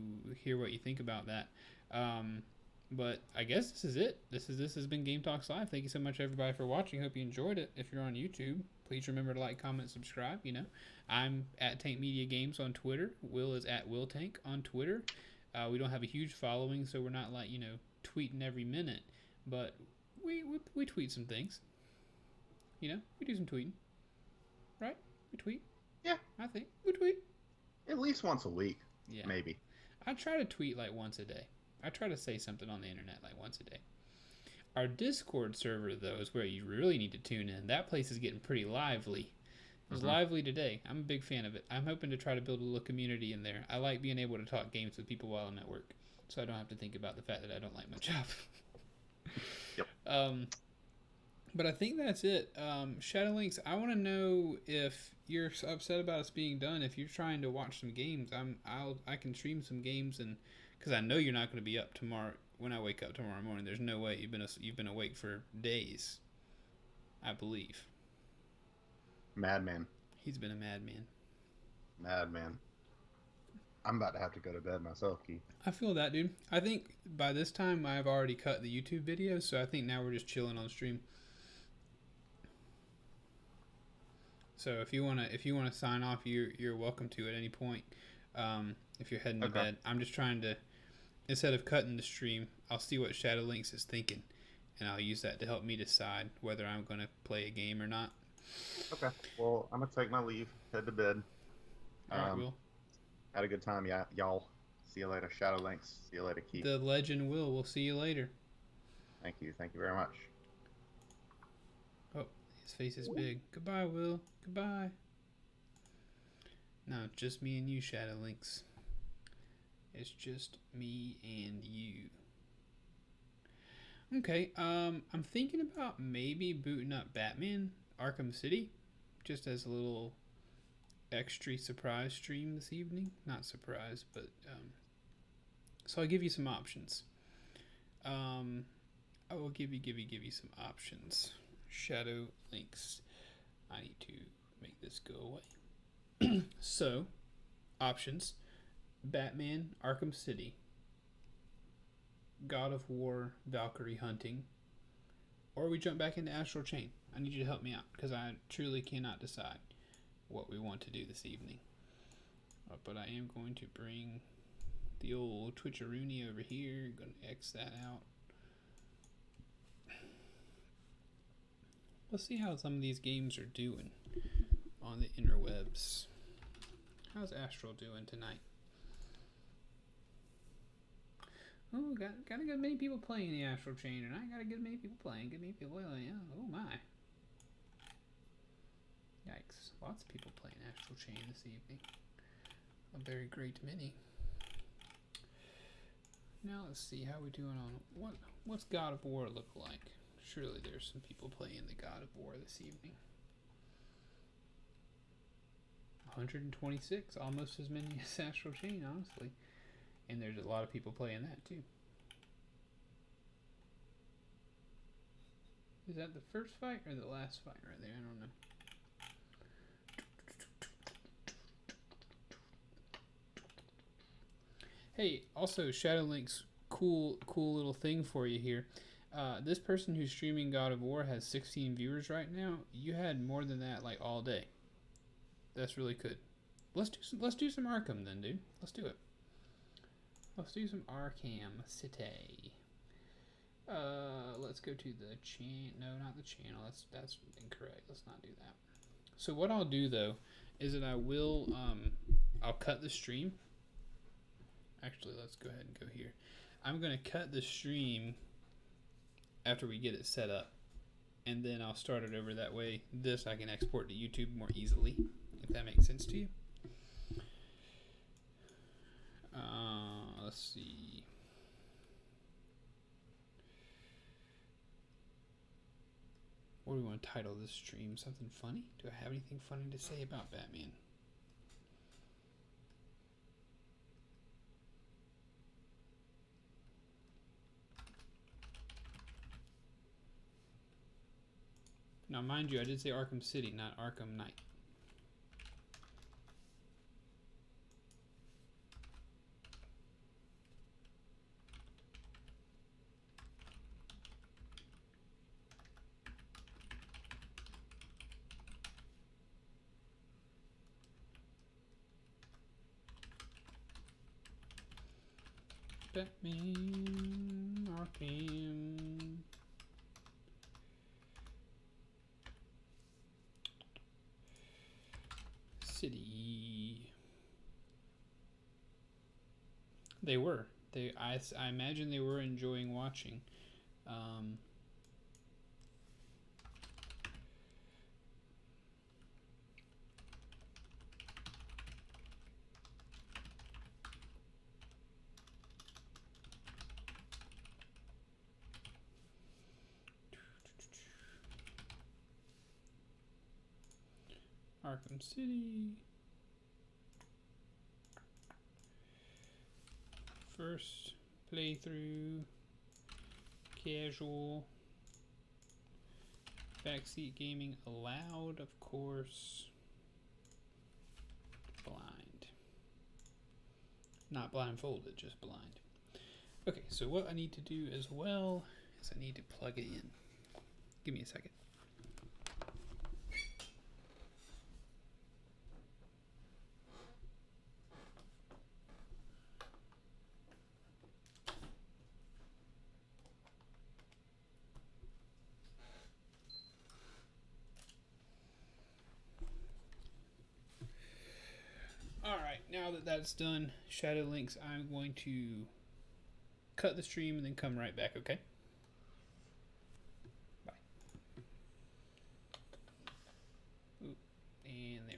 hear what you think about that. But I guess this is it. This has been Game Talks Live. Thank you so much, everybody, for watching. Hope you enjoyed it. If you're on YouTube, please remember to like, comment, subscribe. I'm at Tank Media Games on Twitter. Will is at Will Tank on Twitter. We don't have a huge following, so we're not like tweeting every minute, but we tweet some things. You know, we do some tweeting, right? We tweet. Yeah. I think we tweet. At least once a week, Yeah. maybe. I try to tweet like once a day. I try to say something on the internet like once a day. Our Discord server, though, is where you really need to tune in. That place is getting pretty lively. It was lively today. I'm a big fan of it. I'm hoping to try to build a little community in there. I like being able to talk games with people while I'm at work, so I don't have to think about the fact that I don't like my job. Yep. But I think that's it. Shadowlinks, I want to know if you're upset about us being done. If you're trying to watch some games, I can stream some games, and because I know you're not going to be up tomorrow when I wake up tomorrow morning. There's no way you've been awake for days. I believe. Madman. He's been a madman. Madman. I'm about to have to go to bed myself, Keith. I feel that, dude. I think by this time I've already cut the YouTube videos, so I think now we're just chilling on stream. So if you wanna sign off, you're welcome to at any point. If you're heading to bed, I'm just trying to, instead of cutting the stream, I'll see what Shadowlinks is thinking, and I'll use that to help me decide whether I'm gonna play a game or not. Okay. Well, I'm gonna take my leave, head to bed. All right, Will. Had a good time, y'all. See you later, Shadowlinks. See you later, Keith. The legend Will. We'll see you later. Thank you. Thank you very much. Oh, his face is big. Goodbye, Will. Goodbye. No, it's just me and you, Shadowlinks. It's just me and you. Okay, I'm thinking about maybe booting up Batman Arkham City, just as a little extra surprise stream this evening. Not surprise, but so I'll give you some options. I will give you some options. Shadowlinks. I need to make this go away. So, options: Batman Arkham City, God of War Valkyrie Hunting, or we jump back into Astral Chain. I need you to help me out because I truly cannot decide what we want to do this evening. But I am going to bring the old Twitcheroony over here. Going to X that out. Let's see how some of these games are doing on the interwebs. How's Astral doing tonight? Oh, got a good many people playing the Astral Chain, and I got a good many people playing. Good many people playing. Oh my! Yikes! Lots of people playing Astral Chain this evening. A very great many. Now let's see how we're doing on what's God of War look like. Surely there's some people playing the God of War this evening. 126, almost as many as Astral Chain, honestly. And there's a lot of people playing that too. Is that the first fight or the last fight right there? I don't know. Hey, also Shadowlink's cool little thing for you here. This person who's streaming God of War has 16 viewers right now. You had more than that like all day. That's really good. Let's do some Arkham then, dude. Let's do it. Let's do some Arkham City. Let's go to the no, not the channel. That's incorrect. Let's not do that. So what I'll do though is that I'll cut the stream. Actually, let's go ahead and go here. I'm gonna cut the stream after we get it set up, and then I'll start it over. That way, this I can export to YouTube more easily, if that makes sense to you. Let's see. What do we want to title this stream? Something funny? Do I have anything funny to say about Batman? Now, mind you, I did say Arkham City, not Arkham Knight. Batman Arkham. City. They were. I imagine they were enjoying watching. Arkham City. First playthrough. Casual. Backseat gaming allowed, of course. Blind. Not blindfolded, just blind. Okay, so what I need to do as well is I need to plug it in. Give me a second. Alright, now that that's done, Shadow Links, I'm going to cut the stream and then come right back, okay? Bye. Ooh, and there